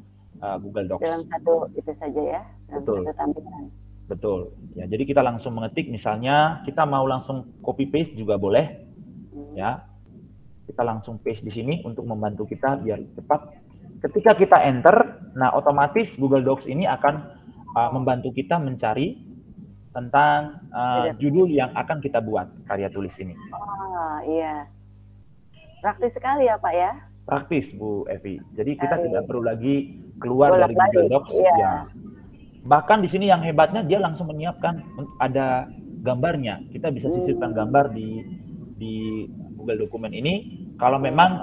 Google Docs. Dalam satu itu saja ya, dalam satu tampilan. Betul. Ya, jadi kita langsung mengetik, misalnya kita mau langsung copy paste juga boleh. Ya. Kita langsung paste di sini untuk membantu kita biar cepat. Ketika kita enter, nah otomatis Google Docs ini akan membantu kita mencari tentang judul yang akan kita buat karya tulis ini. Iya. Praktis sekali ya Pak ya? Praktis Bu Evi. Jadi kita tidak perlu lagi keluar dari Google Docs. Ya. Bahkan di sini yang hebatnya dia langsung menyiapkan ada gambarnya. Kita bisa sisipkan gambar di Google dokumen ini. Kalau memang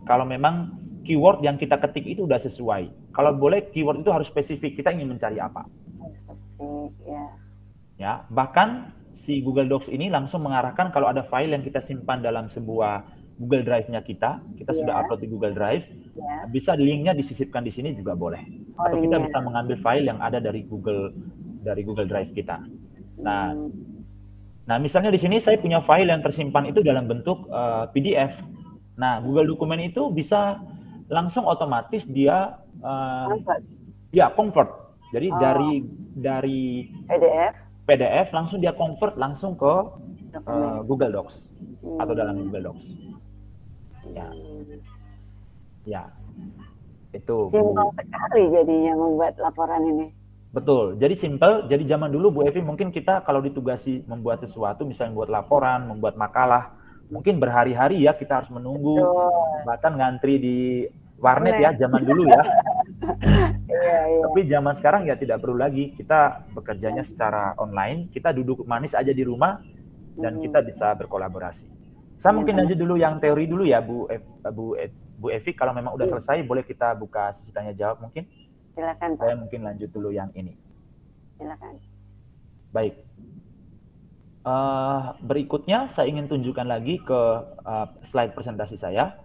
kalau memang keyword yang kita ketik itu udah sesuai. Kalau boleh keyword itu harus spesifik. Kita ingin mencari apa? Spesifik, ya. Ya, bahkan si Google Docs ini langsung mengarahkan kalau ada file yang kita simpan dalam sebuah Google Drive-nya kita sudah upload di Google Drive, bisa linknya disisipkan di sini juga boleh. Atau kita bisa mengambil file yang ada dari Google Drive kita. Nah, Nah, misalnya di sini saya punya file yang tersimpan itu dalam bentuk PDF. Nah, Google Dokumen itu bisa langsung otomatis dia ya convert. Jadi dari PDF langsung dia convert langsung ke Google Docs atau dalam Google Docs. Ya. Ya. Itu simpel sekali jadinya membuat laporan ini. Betul. Jadi simple. Jadi zaman dulu Bu Evi mungkin kita kalau ditugasi membuat sesuatu, misalnya membuat laporan, membuat makalah, mungkin berhari-hari ya kita harus menunggu, bahkan ngantri di warnet ya zaman dulu ya. Tapi zaman sekarang ya tidak perlu lagi. Kita bekerjanya secara online. Kita duduk manis aja di rumah dan kita bisa berkolaborasi. Saya mungkin lanjut dulu yang teori dulu ya Bu Evi. Kalau memang udah selesai, boleh kita buka sesi tanya jawab mungkin. Silakan, Pak. Saya mungkin lanjut dulu yang ini. Silakan. Baik. Berikutnya saya ingin tunjukkan lagi ke slide presentasi saya.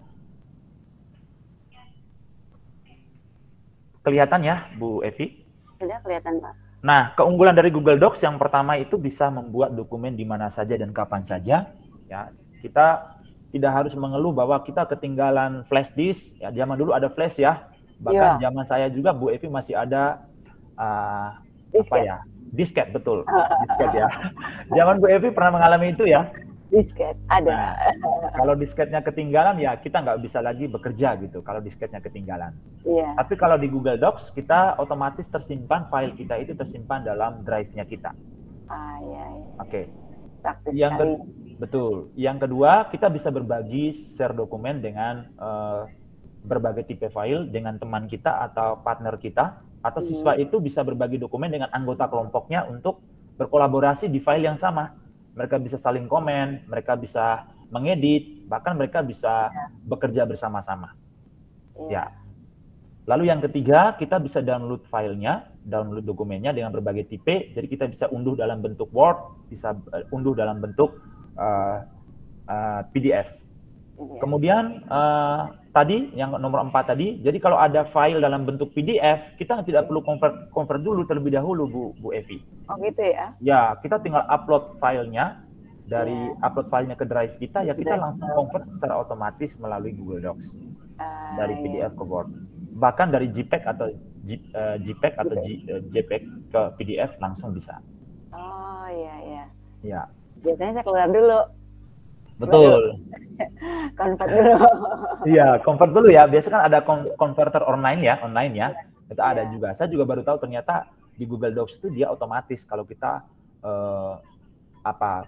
Kelihatan ya, Bu Evi? Sudah kelihatan, Pak. Nah, keunggulan dari Google Docs yang pertama itu bisa membuat dokumen di mana saja dan kapan saja. Ya, kita tidak harus mengeluh bahwa kita ketinggalan flash disk. Ya, zaman dulu ada flash ya. Bahkan zaman saya juga Bu Evi masih ada disket, betul, disket ya. Zaman Bu Evi pernah mengalami itu ya? Disket ada. Nah, kalau disketnya ketinggalan ya kita nggak bisa lagi bekerja gitu. Kalau disketnya ketinggalan. Iya. Tapi kalau di Google Docs kita otomatis tersimpan file kita itu tersimpan dalam drive-nya kita. Iya. Oke. Praktis betul. Yang kedua kita bisa berbagi share dokumen dengan berbagai tipe file dengan teman kita atau partner kita, atau siswa itu bisa berbagi dokumen dengan anggota kelompoknya untuk berkolaborasi di file yang sama. Mereka bisa saling komen, mereka bisa mengedit, bahkan mereka bisa bekerja bersama-sama. Ya. Lalu yang ketiga, kita bisa download filenya, download dokumennya dengan berbagai tipe. Jadi kita bisa unduh dalam bentuk Word, bisa unduh dalam bentuk PDF. Kemudian tadi yang nomor 4 tadi, jadi kalau ada file dalam bentuk PDF, kita tidak perlu convert dulu terlebih dahulu Bu Evi. Oh gitu ya? Ya, kita tinggal upload filenya, dari upload filenya ke drive kita, ya kita langsung convert secara otomatis melalui Google Docs dari PDF ke Word. Bahkan dari JPEG atau JPEG ke PDF langsung bisa. Oh iya. Ya. Biasanya saya keluar dulu. Betul. Convert dulu. Iya, convert dulu ya. Biasanya kan ada converter online ya. Itu ada juga. Saya juga baru tahu ternyata di Google Docs itu dia otomatis kalau kita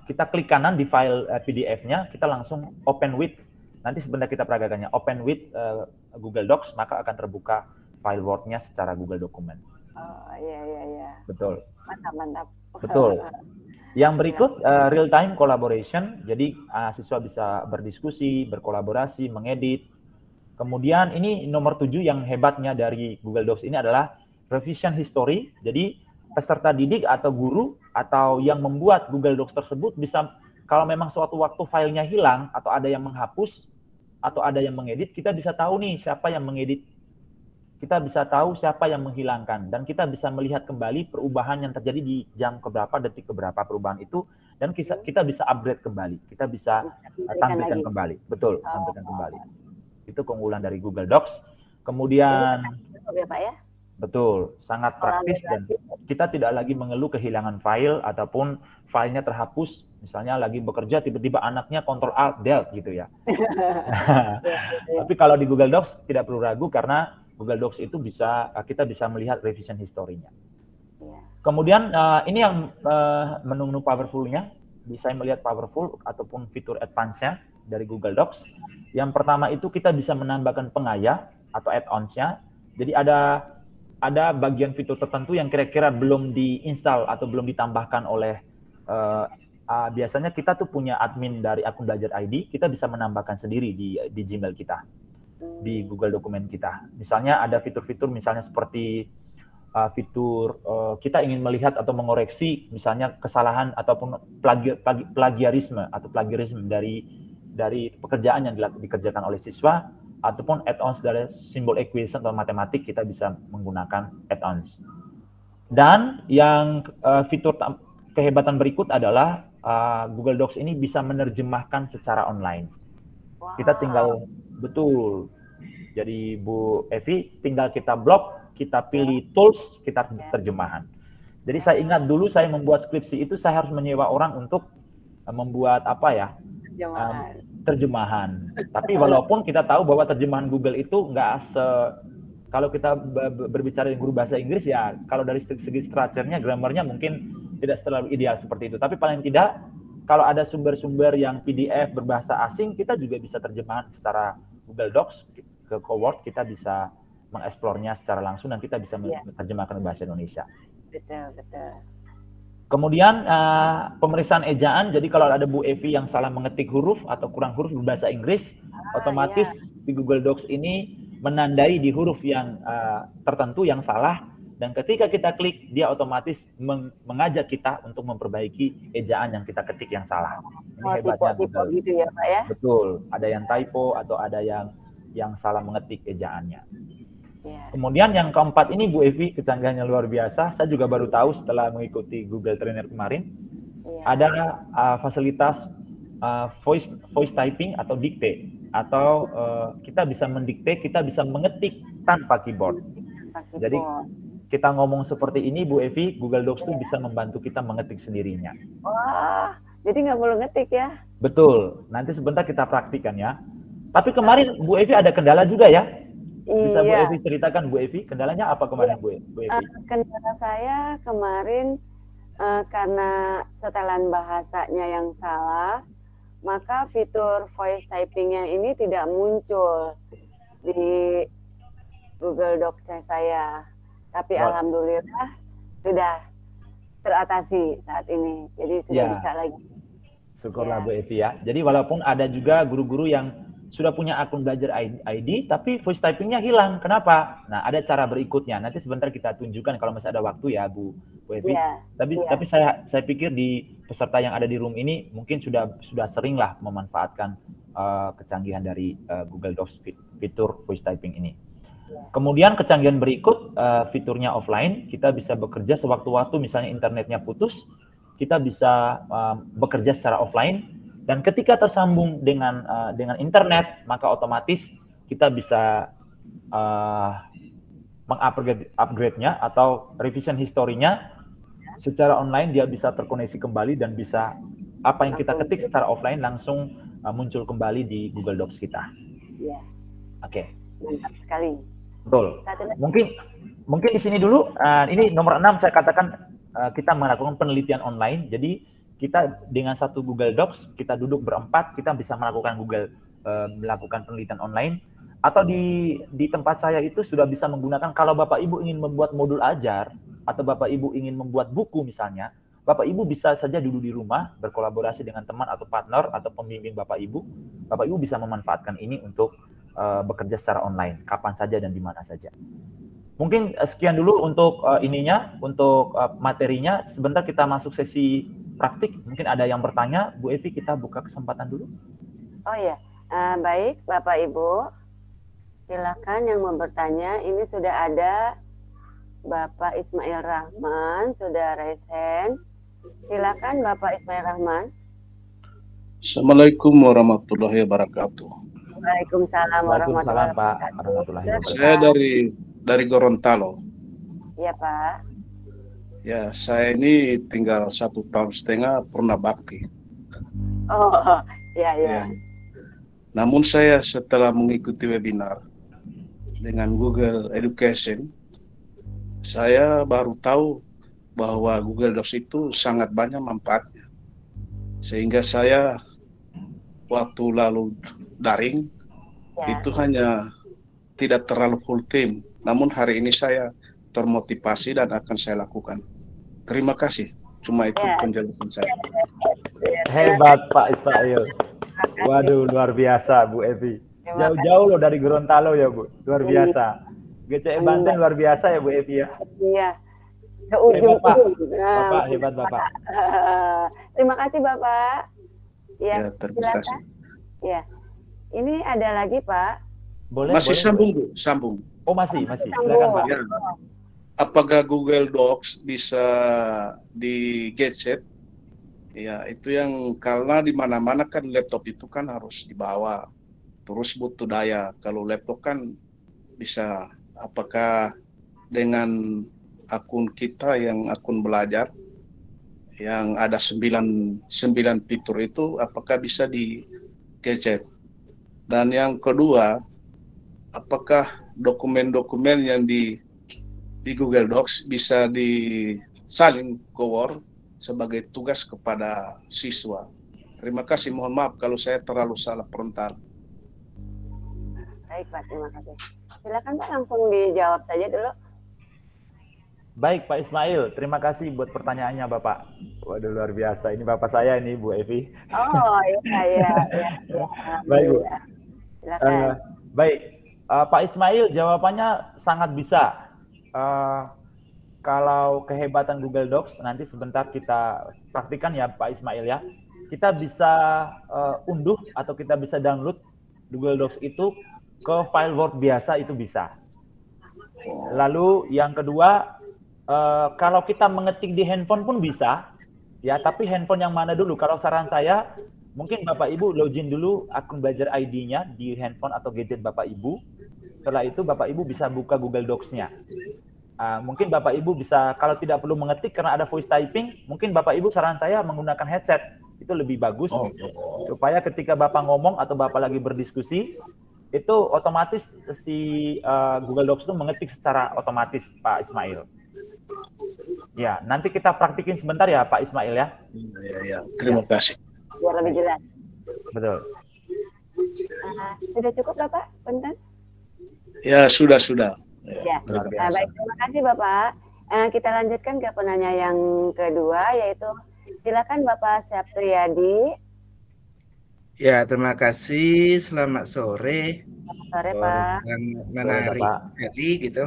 kita klik kanan di file PDF-nya, kita langsung open with. Nanti sebentar kita peragakannya. Open with Google Docs, maka akan terbuka file Word-nya secara Google Dokumen. Oh iya. Betul. Mantap. Betul. Yang berikut real time collaboration, jadi siswa bisa berdiskusi, berkolaborasi, mengedit. Kemudian ini nomor 7 yang hebatnya dari Google Docs ini adalah revision history. Jadi peserta didik atau guru atau yang membuat Google Docs tersebut bisa, kalau memang suatu waktu filenya hilang atau ada yang menghapus atau ada yang mengedit, kita bisa tahu nih siapa yang mengedit. Kita bisa tahu siapa yang menghilangkan, dan kita bisa melihat kembali perubahan yang terjadi di jam keberapa, detik keberapa perubahan itu, dan kita bisa upgrade kembali, kita bisa tampilkan kembali. Betul, tampilkan kembali. Itu keunggulan dari Google Docs. Kemudian, betul, sangat praktis dan kita tidak lagi mengeluh kehilangan file ataupun filenya terhapus. Misalnya lagi bekerja, tiba-tiba anaknya Ctrl+Alt+Delete gitu ya. Tapi kalau di Google Docs tidak perlu ragu karena Google Docs itu kita bisa melihat revision historinya. Kemudian ini yang menu powerful-nya, bisa melihat powerful ataupun fitur advance-nya dari Google Docs. Yang pertama itu kita bisa menambahkan pengaya atau add-ons-nya. Jadi ada bagian fitur tertentu yang kira-kira belum diinstal atau belum ditambahkan oleh biasanya kita tuh punya admin dari akun Belajar ID, kita bisa menambahkan sendiri di Gmail kita, di Google Dokumen kita. Misalnya ada fitur-fitur misalnya seperti fitur kita ingin melihat atau mengoreksi misalnya kesalahan ataupun plagiarisme dari pekerjaan yang dikerjakan oleh siswa, ataupun add-ons dari simbol equation atau matematik, kita bisa menggunakan add-ons. Dan yang fitur kehebatan berikut adalah Google Docs ini bisa menerjemahkan secara online. Wow. Kita tinggal, betul. Jadi Bu Evi, tinggal kita blok, kita pilih tools, kita terjemahan. Jadi saya ingat dulu saya membuat skripsi itu saya harus menyewa orang untuk membuat apa ya? Terjemahan. Tapi walaupun kita tahu bahwa terjemahan Google itu nggak kalau kita berbicara dengan guru bahasa Inggris ya, kalau dari segi structure-nya, grammarnya mungkin tidak terlalu ideal seperti itu. Tapi paling tidak, kalau ada sumber-sumber yang PDF berbahasa asing, kita juga bisa terjemahan secara Google Docs ke Word, kita bisa mengeksplornya secara langsung dan kita bisa menerjemahkan ke bahasa Indonesia. Betul, betul. Kemudian pemeriksaan ejaan, jadi kalau ada Bu Evi yang salah mengetik huruf atau kurang huruf berbahasa Inggris, otomatis si Google Docs ini menandai di huruf yang tertentu yang salah, dan ketika kita klik, dia otomatis mengajak kita untuk memperbaiki ejaan yang kita ketik yang salah. Ini hebatnya Google. Gitu ya, Pak ya? Betul, ada yang typo atau ada yang salah mengetik ejaannya. Kemudian yang keempat ini Bu Evi, kecanggihannya luar biasa. Saya juga baru tahu setelah mengikuti Google Trainer kemarin, ada fasilitas voice typing atau dikte, atau kita bisa mendikte, kita bisa mengetik tanpa keyboard. Jadi kita ngomong seperti ini Bu Evi, Google Docs itu bisa membantu kita mengetik sendirinya. Wah, jadi nggak perlu ngetik ya? Betul, nanti sebentar kita praktikkan ya. Tapi kemarin Bu Evi ada kendala juga ya? Bisa Bu Evi ceritakan Bu Evi, kendalanya apa kemarin Bu Evi? Kendala saya kemarin karena setelan bahasanya yang salah, maka fitur voice typingnya ini tidak muncul di Google Docs saya. Tapi alhamdulillah sudah teratasi saat ini, jadi sudah bisa lagi. Syukurlah Bu Evi ya. Jadi walaupun ada juga guru-guru yang sudah punya akun belajar ID, tapi voice typingnya hilang. Kenapa? Nah, ada cara berikutnya. Nanti sebentar kita tunjukkan kalau masih ada waktu ya, Bu Evi. Tapi saya pikir di peserta yang ada di room ini mungkin sudah sering lah memanfaatkan kecanggihan dari Google Docs fitur voice typing ini. Kemudian kecanggihan berikut, fiturnya offline. Kita bisa bekerja sewaktu-waktu, misalnya internetnya putus, kita bisa bekerja secara offline. Dan ketika tersambung dengan internet, maka otomatis kita bisa mengupgrade-nya atau revision historinya secara online, dia bisa terkoneksi kembali dan bisa apa yang kita ketik secara offline langsung muncul kembali di Google Docs kita. Iya. Oke. Mantap sekali. Betul. Mungkin di sini dulu. Ini nomor 6 saya katakan kita melakukan penelitian online. Jadi kita dengan satu Google Docs, kita duduk berempat, kita bisa melakukan melakukan penelitian online. Atau di tempat saya itu sudah bisa menggunakan, kalau Bapak Ibu ingin membuat modul ajar, atau Bapak Ibu ingin membuat buku misalnya, Bapak Ibu bisa saja duduk di rumah, berkolaborasi dengan teman atau partner, atau pembimbing Bapak Ibu bisa memanfaatkan ini untuk bekerja secara online, kapan saja dan di mana saja. Mungkin sekian dulu untuk untuk materinya. Sebentar kita masuk sesi praktik. Mungkin ada yang bertanya, Bu Evi, kita buka kesempatan dulu. Oh ya, baik Bapak Ibu, silakan yang mau bertanya. Ini sudah ada Bapak Ismail Rahman, sudah raise hand. Silakan Bapak Ismail Rahman. Assalamualaikum warahmatullahi wabarakatuh. Waalaikumsalam warahmatullahi wabarakatuh. Saya dari Gorontalo. Iya Pak. Ya, saya ini tinggal 1,5 tahun purna bakti. Oh, ya. Namun saya setelah mengikuti webinar dengan Google Education, saya baru tahu bahwa Google Docs itu sangat banyak manfaatnya. Sehingga saya waktu lalu daring itu hanya tidak terlalu full tim. Namun hari ini saya termotivasi dan akan saya lakukan. Terima kasih. Cuma itu penjelasan saya. Hebat Pak Ismail. Waduh, luar biasa Bu Evi. Jauh-jauh loh dari Gorontalo ya Bu. Luar biasa. GCE Banten luar biasa ya Bu Evi ya. Iya. Ke ujung. Bapak hebat Bapak. Terima kasih Bapak. Ya, terima kasih. Ya. Ini ada lagi Pak. Masih sambung Bu, sambung. Oh masih. Silakan Pak. Ya. Apakah Google Docs bisa di gadget Ya, itu yang karena di mana-mana kan laptop itu kan harus dibawa, terus butuh daya. Kalau laptop kan bisa, apakah dengan akun kita yang akun belajar yang ada 9 fitur itu, apakah bisa di gadget? Dan yang kedua, apakah dokumen-dokumen yang di Google Docs bisa disalin ke Word sebagai tugas kepada siswa? Terima kasih, mohon maaf kalau saya terlalu salah frontal. Baik Pak, terima kasih. Silakan Pak, langsung dijawab saja dulu. Baik Pak Ismail, terima kasih buat pertanyaannya Bapak. Waduh, luar biasa, ini Bapak saya ini Bu Evi. Oh iya. Baik Bu. Silakan. Baik, Pak Ismail jawabannya sangat bisa. Kalau kehebatan Google Docs nanti sebentar kita praktikan ya Pak Ismail ya. Kita bisa unduh atau kita bisa download Google Docs itu ke file Word biasa, itu bisa. Lalu yang kedua, kalau kita mengetik di handphone pun bisa, ya. Tapi handphone yang mana dulu? Kalau saran saya, mungkin Bapak Ibu login dulu akun belajar ID-nya di handphone atau gadget Bapak Ibu. Setelah itu Bapak Ibu bisa buka Google Docs-nya. Mungkin Bapak Ibu bisa, kalau tidak perlu mengetik karena ada voice typing, mungkin Bapak Ibu saran saya menggunakan headset, itu lebih bagus. Supaya ketika Bapak ngomong atau Bapak lagi berdiskusi, itu otomatis si Google Docs itu mengetik secara otomatis Pak Ismail. Ya, nanti kita praktikin sebentar ya Pak Ismail ya. Ya, terima kasih. Biar lebih jelas. Betul. Sudah cukup Bapak, punten? Ya, sudah. Ya, baik, terima kasih Bapak. Kita lanjutkan ke penanya yang kedua, yaitu silakan Bapak Syafriyadi. Ya, terima kasih. Selamat sore. Selamat sore Pak. Menarik sekali gitu.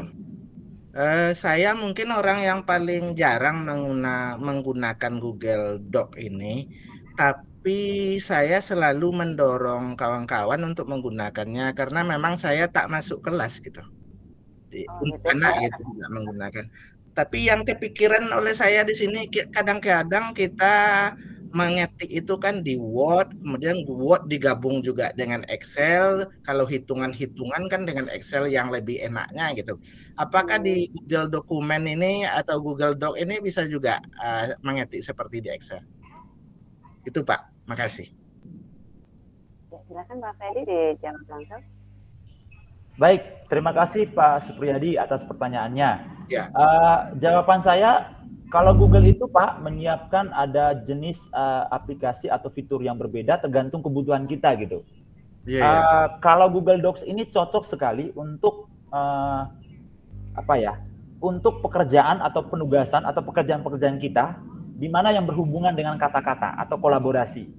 Saya mungkin orang yang paling jarang menggunakan Google Doc ini, tapi saya selalu mendorong kawan-kawan untuk menggunakannya karena memang saya tak masuk kelas gitu. Untuk anak itu tidak menggunakan. Tapi yang kepikiran oleh saya di sini, kadang-kadang kita mengetik itu kan di Word, kemudian Word digabung juga dengan Excel. Kalau hitungan-hitungan kan dengan Excel yang lebih enaknya gitu. Apakah di Google Dokumen ini atau Google Doc ini bisa juga mengetik seperti di Excel? Itu Pak, makasih. Ya, silakan Pak Ferdi dijawab langsung. Baik, terima kasih Pak Supriyadi atas pertanyaannya. Ya. Jawaban saya, kalau Google itu Pak menyiapkan ada jenis aplikasi atau fitur yang berbeda tergantung kebutuhan kita gitu. Kalau Google Docs ini cocok sekali untuk untuk pekerjaan atau penugasan atau pekerjaan-pekerjaan kita di mana yang berhubungan dengan kata-kata atau kolaborasi.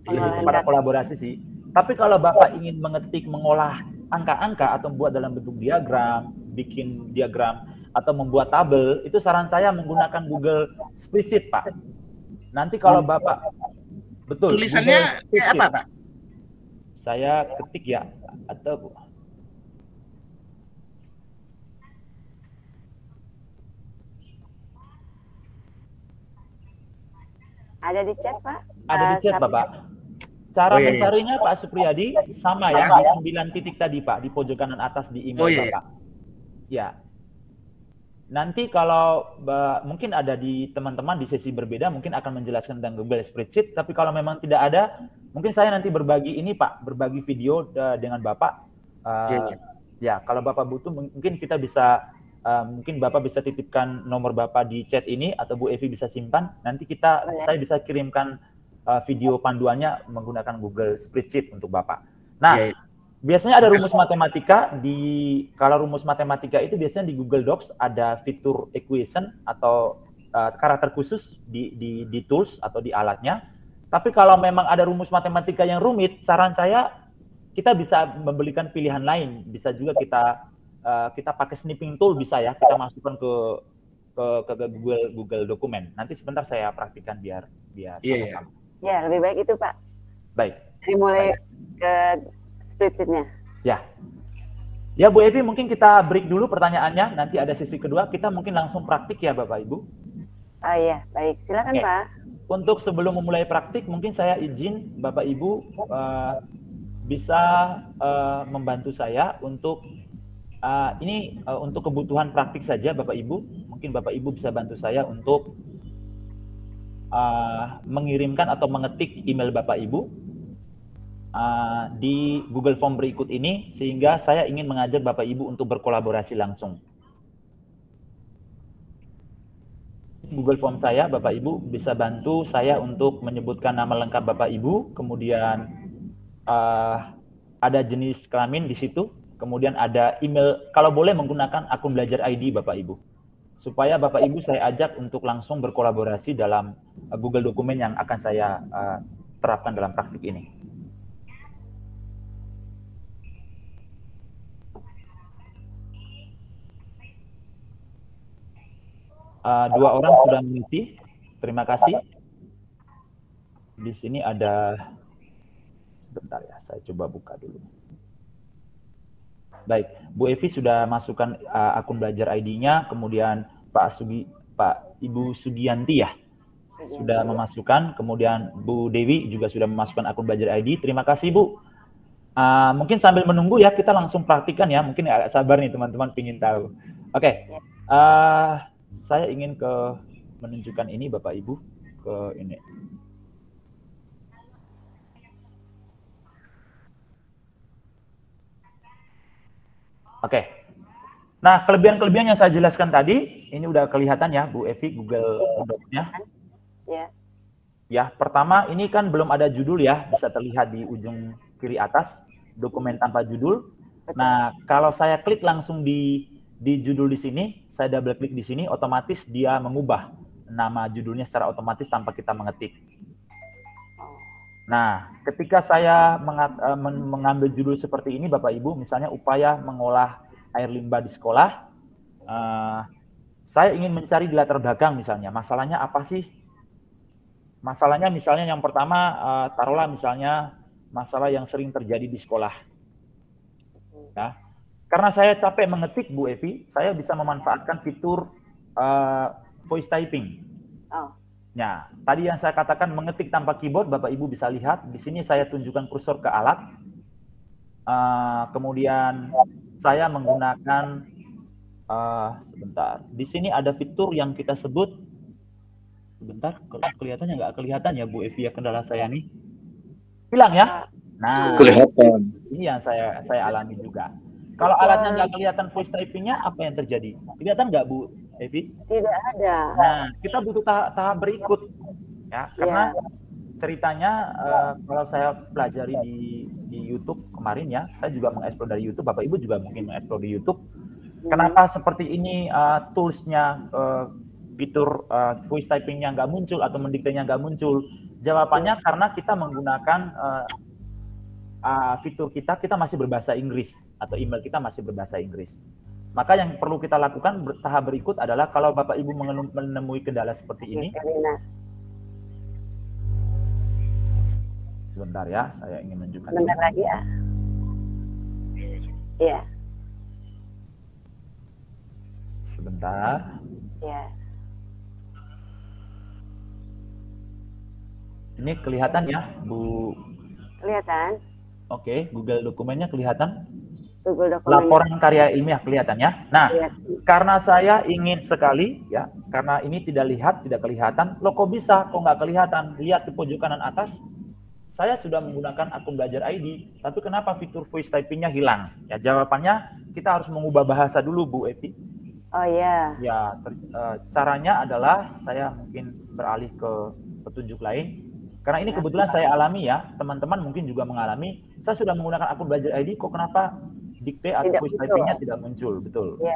Kepada kolaborasi sih. Tapi kalau Bapak ingin mengetik, mengolah angka-angka atau membuat dalam bentuk diagram, bikin diagram atau membuat tabel, itu saran saya menggunakan Google Spreadsheet, Pak. Nanti kalau Bapak betul tulisannya apa, Pak? Saya ketik ya atau ada di chat, Pak? Ada di chat, Bapak. Cara mencarinya Pak Supriyadi sama ya, di 9 titik tadi Pak, di pojok kanan atas di email Bapak. Ya. Nanti kalau mungkin ada di teman-teman di sesi berbeda, mungkin akan menjelaskan tentang Google Spreadsheet, tapi kalau memang tidak ada, mungkin saya nanti berbagi ini Pak, berbagi video dengan Bapak. Ya, kalau Bapak butuh, mungkin kita bisa, mungkin Bapak bisa titipkan nomor Bapak di chat ini, atau Bu Evi bisa simpan, nanti saya bisa kirimkan video panduannya menggunakan Google Spreadsheet untuk Bapak. Nah, biasanya ada rumus matematika kalau rumus matematika itu biasanya di Google Docs ada fitur equation atau karakter khusus di tools atau di alatnya. Tapi kalau memang ada rumus matematika yang rumit, saran saya kita bisa membelikan pilihan lain. Bisa juga kita pakai snipping tool, bisa ya, kita masukkan ke Google Dokumen. Nanti sebentar saya praktikkan biar sama-sama. Ya, lebih baik itu Pak. Baik. Dimulai ke spreadsheet-nya. Ya. Ya Bu Evi, mungkin kita break dulu pertanyaannya. Nanti ada sesi kedua. Kita mungkin langsung praktik ya Bapak Ibu. Iya, baik. Silakan Pak. untuk sebelum memulai praktik, mungkin saya izin Bapak Ibu bisa membantu saya untuk untuk kebutuhan praktik saja Bapak Ibu. Mungkin Bapak Ibu bisa bantu saya untuk mengirimkan atau mengetik email Bapak Ibu di Google Form berikut ini, sehingga saya ingin mengajak Bapak Ibu untuk berkolaborasi langsung. Google Form saya, Bapak Ibu bisa bantu saya untuk menyebutkan nama lengkap Bapak Ibu, kemudian ada jenis kelamin di situ, kemudian ada email, kalau boleh menggunakan akun belajar ID Bapak Ibu, supaya Bapak Ibu saya ajak untuk langsung berkolaborasi dalam Google Dokumen yang akan saya terapkan dalam praktik ini. Dua orang sudah mengisi, terima kasih. Di sini ada, sebentar ya, saya coba buka dulu. Baik, Bu Evi sudah masukkan akun belajar ID-nya, kemudian Ibu Sugianti ya, sudah memasukkan, kemudian Bu Dewi juga sudah memasukkan akun belajar ID. Terima kasih Bu. Mungkin sambil menunggu ya, kita langsung praktikan ya, mungkin agak sabar nih teman-teman ingin tahu. Oke. Saya ingin menunjukkan ini Bapak Ibu ke ini. Oke. Nah, kelebihan-kelebihan yang saya jelaskan tadi, ini udah kelihatan ya Bu Evi Google Docs-nya. Ya. Ya, pertama ini kan belum ada judul ya, bisa terlihat di ujung kiri atas, dokumen tanpa judul. Nah, kalau saya klik langsung di judul di sini, saya double klik di sini, otomatis dia mengubah nama judulnya secara otomatis tanpa kita mengetik. Nah, ketika saya mengambil judul seperti ini, Bapak Ibu, misalnya upaya mengolah air limbah di sekolah, saya ingin mencari di latar belakang misalnya, masalahnya apa sih? Masalahnya misalnya yang pertama, taruhlah misalnya masalah yang sering terjadi di sekolah. Ya. Karena saya capek mengetik, Bu Evi, saya bisa memanfaatkan fitur voice typing. Nah, tadi yang saya katakan mengetik tanpa keyboard, Bapak Ibu bisa lihat. Di sini saya tunjukkan kursor ke alat. Kemudian saya menggunakan, sebentar. Di sini ada fitur yang kita sebut, sebentar, kelihatannya nggak kelihatan ya Bu Evi ya, kendala saya nih. Hilang ya? Nah, kelihatan. Ini yang saya alami juga. Kalau alatnya nggak kelihatan voice typing-nya, apa yang terjadi? Kelihatan nggak Bu Evi? Tidak ada. Nah, kita butuh tahap berikut, ya, karena ceritanya kalau saya pelajari di YouTube kemarin ya, saya juga mengeksplor dari YouTube, Bapak Ibu juga mungkin mengeksplor di YouTube. Kenapa seperti ini tools-nya, fitur voice typing-nya nggak muncul atau mendiktenya nggak muncul? Jawabannya karena kita menggunakan fitur kita masih berbahasa Inggris atau email kita masih berbahasa Inggris. Maka yang perlu kita lakukan tahap berikut adalah kalau Bapak Ibu menemui kendala seperti ini. Sebentar ya, saya ingin menunjukkan. Sebentar lagi ya. Iya. Sebentar. Iya. Ini kelihatan ya, Bu? Kelihatan. Oke, Google Dokumennya kelihatan. Google Dokumen. Laporan karya ilmiah kelihatan ya. Nah, karena saya ingin sekali ya, karena ini tidak kelihatan. Loh kok bisa? Kok nggak kelihatan? Lihat di pojok kanan atas. Saya sudah menggunakan akun belajar ID, tapi kenapa fitur voice typing-nya hilang? Ya, jawabannya kita harus mengubah bahasa dulu, Bu Evi. Oh iya. Ya, caranya adalah saya mungkin beralih ke petunjuk lain. Karena ini kebetulan saya alami ya, teman-teman mungkin juga mengalami. Saya sudah menggunakan akun belajar ID, kok kenapa dikte atau voice typing-nya tidak muncul, betul? Ya.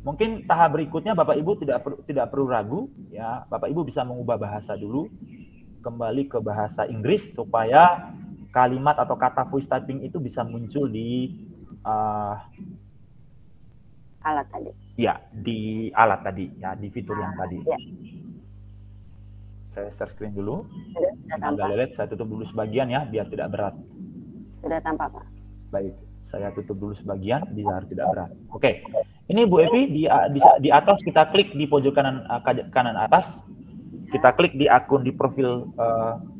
Mungkin tahap berikutnya Bapak Ibu tidak perlu ragu, ya. Bapak Ibu bisa mengubah bahasa dulu, kembali ke bahasa Inggris supaya kalimat atau kata voice typing itu bisa muncul di alat tadi. Ya, di alat tadi, ya, di fitur yang tadi. Ya. Saya share screen dulu. Sudah tampak. Saya tutup dulu sebagian ya, biar tidak berat. Sudah tampak, Pak. Baik, saya tutup dulu sebagian, biar tidak berat. Oke, ini Bu Evi di atas kita klik di pojok kanan atas. Kita klik di akun di profil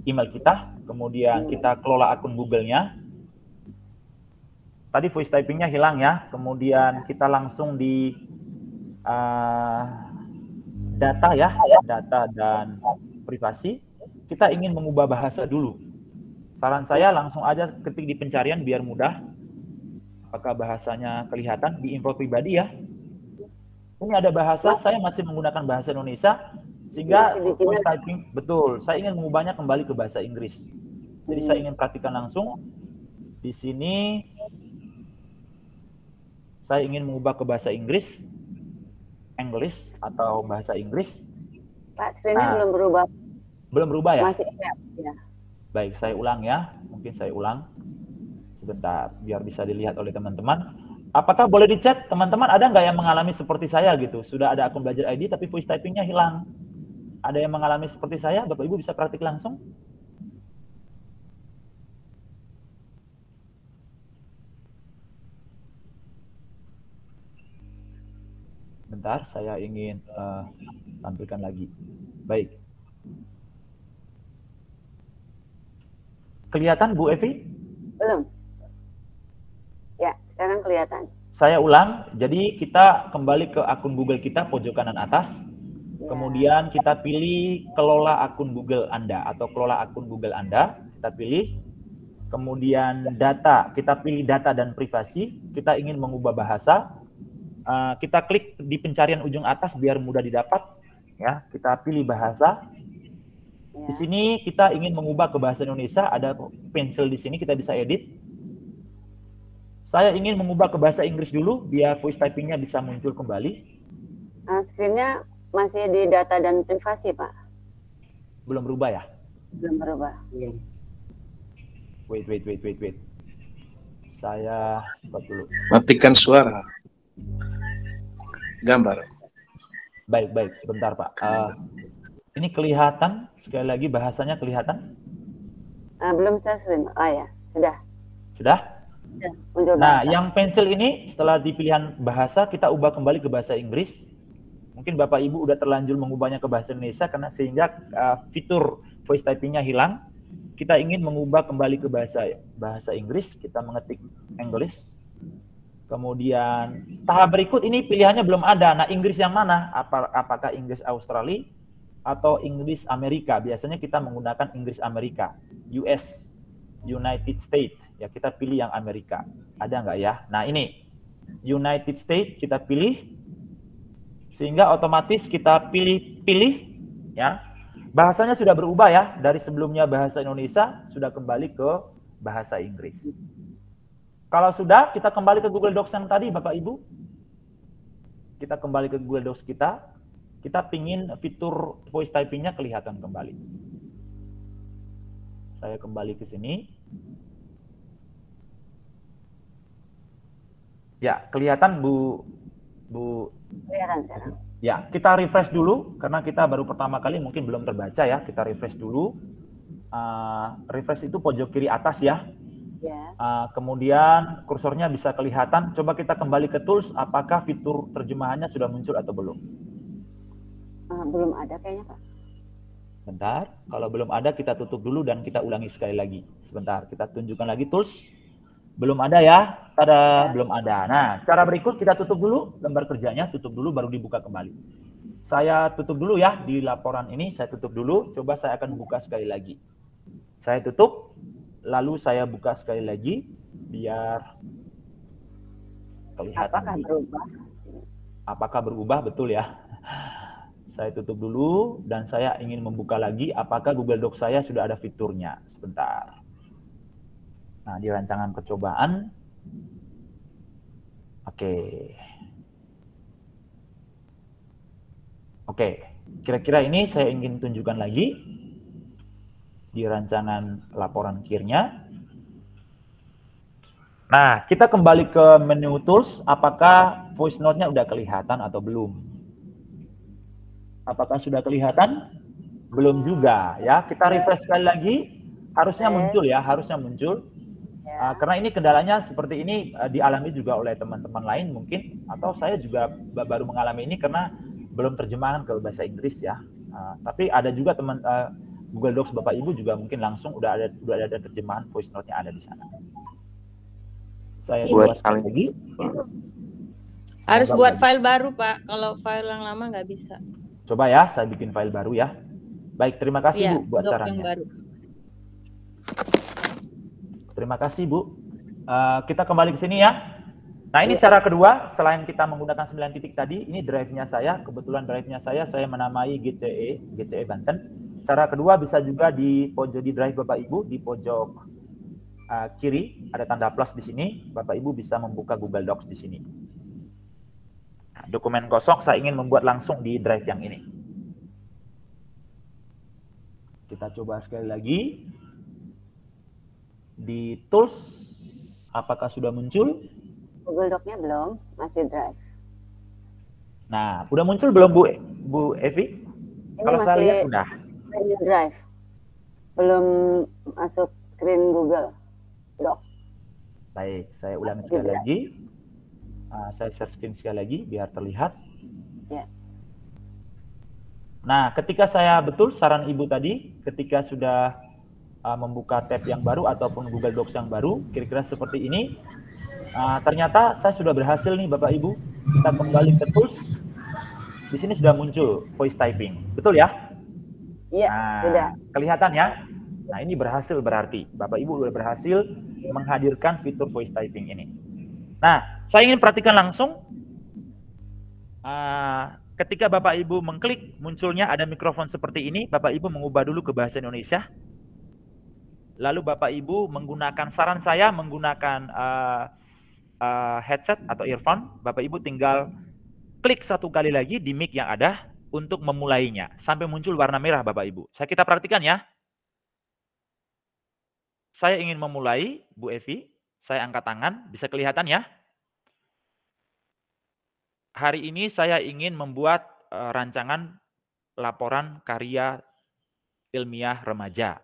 email kita, kemudian kita kelola akun Google-nya. Tadi voice typing-nya hilang ya, kemudian kita langsung di data ya, data dan privasi. Kita ingin mengubah bahasa dulu. Saran saya langsung aja ketik di pencarian biar mudah. Apakah bahasanya kelihatan di info pribadi ya? Ini ada bahasa, saya masih menggunakan bahasa Indonesia, sehingga voice typing, betul, saya ingin mengubahnya kembali ke bahasa Inggris. Jadi saya ingin praktikkan langsung. Di sini, saya ingin mengubah ke bahasa Inggris, English atau bahasa Inggris. Pak, screen-nya belum berubah. Belum berubah ya? Masih ya. Baik, saya ulang ya. Mungkin saya ulang. Sebentar, biar bisa dilihat oleh teman-teman. Apakah boleh dicek, teman-teman ada nggak yang mengalami seperti saya gitu? Sudah ada akun belajar ID, tapi voice typing-nya hilang. Ada yang mengalami seperti saya? Bapak Ibu bisa praktik langsung? Bentar, saya ingin tampilkan lagi. Baik. Kelihatan Bu Evi? Belum. Ya, sekarang kelihatan. Saya ulang, jadi kita kembali ke akun Google kita pojok kanan atas. Kemudian kita pilih kelola akun Google Anda atau kelola akun Google Anda. Kita pilih. Kemudian data, kita pilih data dan privasi. Kita ingin mengubah bahasa. Kita klik di pencarian ujung atas biar mudah didapat. Ya, kita pilih bahasa. Di sini kita ingin mengubah ke bahasa Indonesia. Ada pensil di sini, kita bisa edit. Saya ingin mengubah ke bahasa Inggris dulu biar voice typing-nya bisa muncul kembali. Screen-nya masih di data dan privasi, Pak. Belum berubah ya? Belum berubah. Wait. Saya stop dulu. Matikan suara. Gambar. Baik, sebentar Pak. Ini kelihatan, sekali lagi bahasanya kelihatan? Belum saya screen. Oh ya, sudah. Sudah? Muncul nah, bahasa. yang pensil ini setelah di pilihan bahasa, kita ubah kembali ke bahasa Inggris. Mungkin Bapak Ibu udah terlanjur mengubahnya ke bahasa Indonesia karena sehingga fitur voice typing-nya hilang. Kita ingin mengubah kembali ke bahasa Inggris, kita mengetik English. Kemudian tahap berikut ini pilihannya belum ada. Nah, Inggris yang mana? Apakah Inggris Australia atau Inggris Amerika? Biasanya kita menggunakan Inggris Amerika, US, United States. Ya, kita pilih yang Amerika. Ada nggak ya? Nah, ini United States kita pilih. Sehingga otomatis kita pilih ya. Bahasanya sudah berubah ya, dari sebelumnya bahasa Indonesia sudah kembali ke bahasa Inggris. Kalau sudah, kita kembali ke Google Docs yang tadi Bapak Ibu. Kita kembali ke Google Docs kita pingin fitur voice typing-nya kelihatan kembali. Saya kembali ke sini. Ya, kelihatan Bu. Kelihatan sekarang. Ya, kita refresh dulu karena kita baru pertama kali mungkin belum terbaca ya. Kita refresh dulu. Refresh itu pojok kiri atas ya. Kemudian kursornya bisa kelihatan. Coba kita kembali ke tools. Apakah fitur terjemahannya sudah muncul atau belum? Belum ada kayaknya Pak. Bentar. Kalau belum ada kita tutup dulu dan kita ulangi sekali lagi. Sebentar. Kita tunjukkan lagi tools. Belum ada ya, belum ada. Nah, cara berikut kita tutup dulu lembar kerjanya, tutup dulu baru dibuka kembali. Saya tutup dulu ya di laporan ini, saya tutup dulu. Coba saya akan buka sekali lagi. Saya tutup, lalu saya buka sekali lagi biar kelihatan. Apakah berubah? Apakah berubah? Betul ya. Saya tutup dulu dan saya ingin membuka lagi. Apakah Google Docs saya sudah ada fiturnya? Sebentar. Nah, di rancangan percobaan. Oke. Kira-kira ini saya ingin tunjukkan lagi di rancangan laporan kirnya. Nah, kita kembali ke menu tools. Apakah voice note-nya udah kelihatan atau belum? Apakah sudah kelihatan? Belum juga ya. Kita refresh sekali lagi. Harusnya muncul ya, harusnya muncul. Karena ini kendalanya seperti ini dialami juga oleh teman-teman lain mungkin, atau saya juga baru mengalami ini karena belum terjemahan ke bahasa Inggris ya. Tapi ada juga teman Google Docs Bapak Ibu juga mungkin langsung udah ada terjemahan voice note-nya ada di sana. Saya buat sekali lagi. Harus buat file baru, Pak. Kalau file yang lama nggak bisa. Coba ya, saya bikin file baru ya. Baik, terima kasih Ya, Bu buat doc sarannya. yang baru. Terima kasih Bu. Kita kembali ke sini ya. Nah ini cara kedua, selain kita menggunakan 9 titik tadi, ini drive-nya saya, kebetulan drive-nya saya menamai GCE Banten. Cara kedua bisa juga di drive Bapak Ibu, di pojok kiri, ada tanda plus di sini, Bapak Ibu bisa membuka Google Docs di sini. Nah, dokumen kosong saya ingin membuat langsung di drive yang ini. Kita coba sekali lagi. Di tools, apakah sudah muncul? Google Doc-nya belum, masih drive. Nah, udah muncul belum Bu Evi? Kalau saya lihat udah. Drive. Belum masuk screen Google Doc. Baik, saya ulangi sekali lagi. Saya share screen sekali lagi biar terlihat. Ya. Nah, ketika saya betul saran Ibu tadi, ketika sudah membuka tab yang baru ataupun Google Docs yang baru, kira-kira seperti ini. Ternyata saya sudah berhasil nih Bapak Ibu. Kita kembali ke tools. Di sini sudah muncul voice typing. Betul ya? Iya, sudah. Kelihatan ya? Nah, ini berhasil berarti. Bapak Ibu sudah berhasil menghadirkan fitur voice typing ini. Nah, saya ingin perhatikan langsung. Ketika Bapak Ibu mengklik, munculnya ada mikrofon seperti ini. Bapak Ibu mengubah dulu ke bahasa Indonesia. Lalu Bapak Ibu menggunakan, saran saya menggunakan headset atau earphone, Bapak Ibu tinggal klik satu kali lagi di mic yang ada untuk memulainya sampai muncul warna merah Bapak Ibu. Kita perhatikan ya. Saya ingin memulai, Bu Evi, saya angkat tangan, bisa kelihatan ya. Hari ini saya ingin membuat rancangan laporan karya ilmiah remaja.